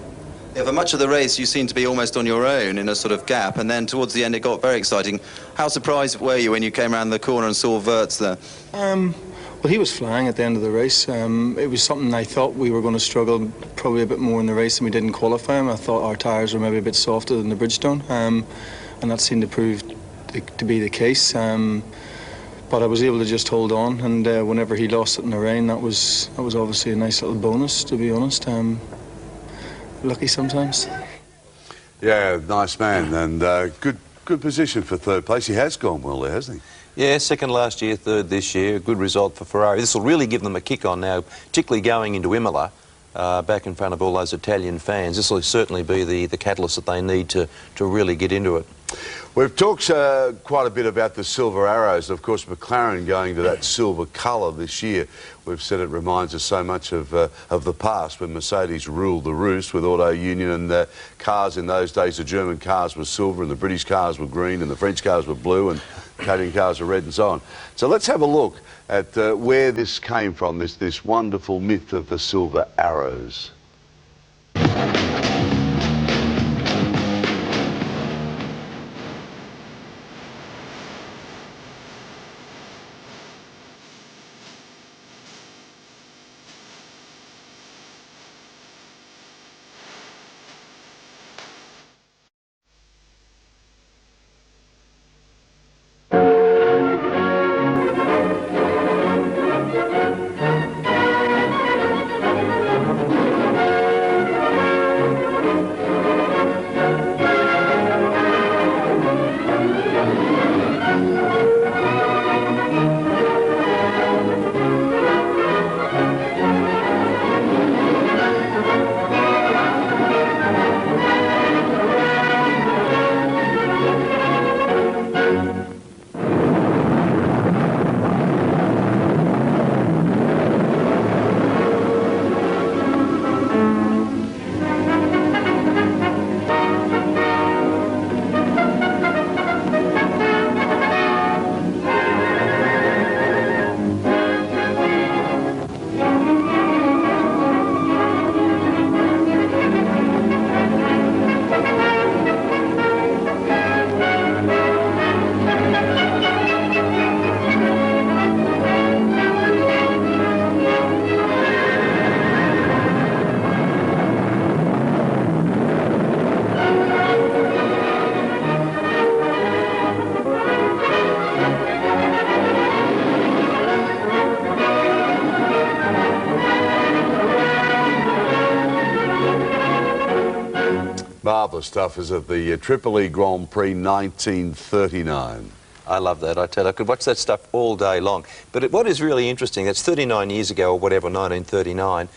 Yeah, for much of the race you seemed to be almost on your own in a sort of gap, and then towards the end it got very exciting. How surprised were you when you came around the corner and saw Wirtz there? Well, he was flying at the end of the race. It was something I thought we were going to struggle probably a bit more in the race than we did in qualifying. I thought our tyres were maybe a bit softer than the Bridgestone, and that seemed to prove to be the case. But I was able to just hold on, and whenever he lost it in the rain, that was obviously a nice little bonus, to be honest. Lucky sometimes. Yeah, nice man, and good position for third place. He has gone well there, hasn't he? Yeah, second last year, third this year. Good result for Ferrari. This will really give them a kick on now, particularly going into Imola, back in front of all those Italian fans. This will certainly be the catalyst that they need to really get into it. We've talked quite a bit about the silver arrows. Of course, McLaren going to that silver colour this year. We've said it reminds us so much of the past when Mercedes ruled the roost with Auto Union, and cars in those days, the German cars were silver and the British cars were green and the French cars were blue and Canadian cars were red and so on. So let's have a look at where this came from, this wonderful myth of the silver arrows. Marvellous stuff is at the Tripoli Grand Prix 1939. I love that, I tell you. I could watch that stuff all day long. But what is really interesting, that's 39 years ago or whatever, 1939,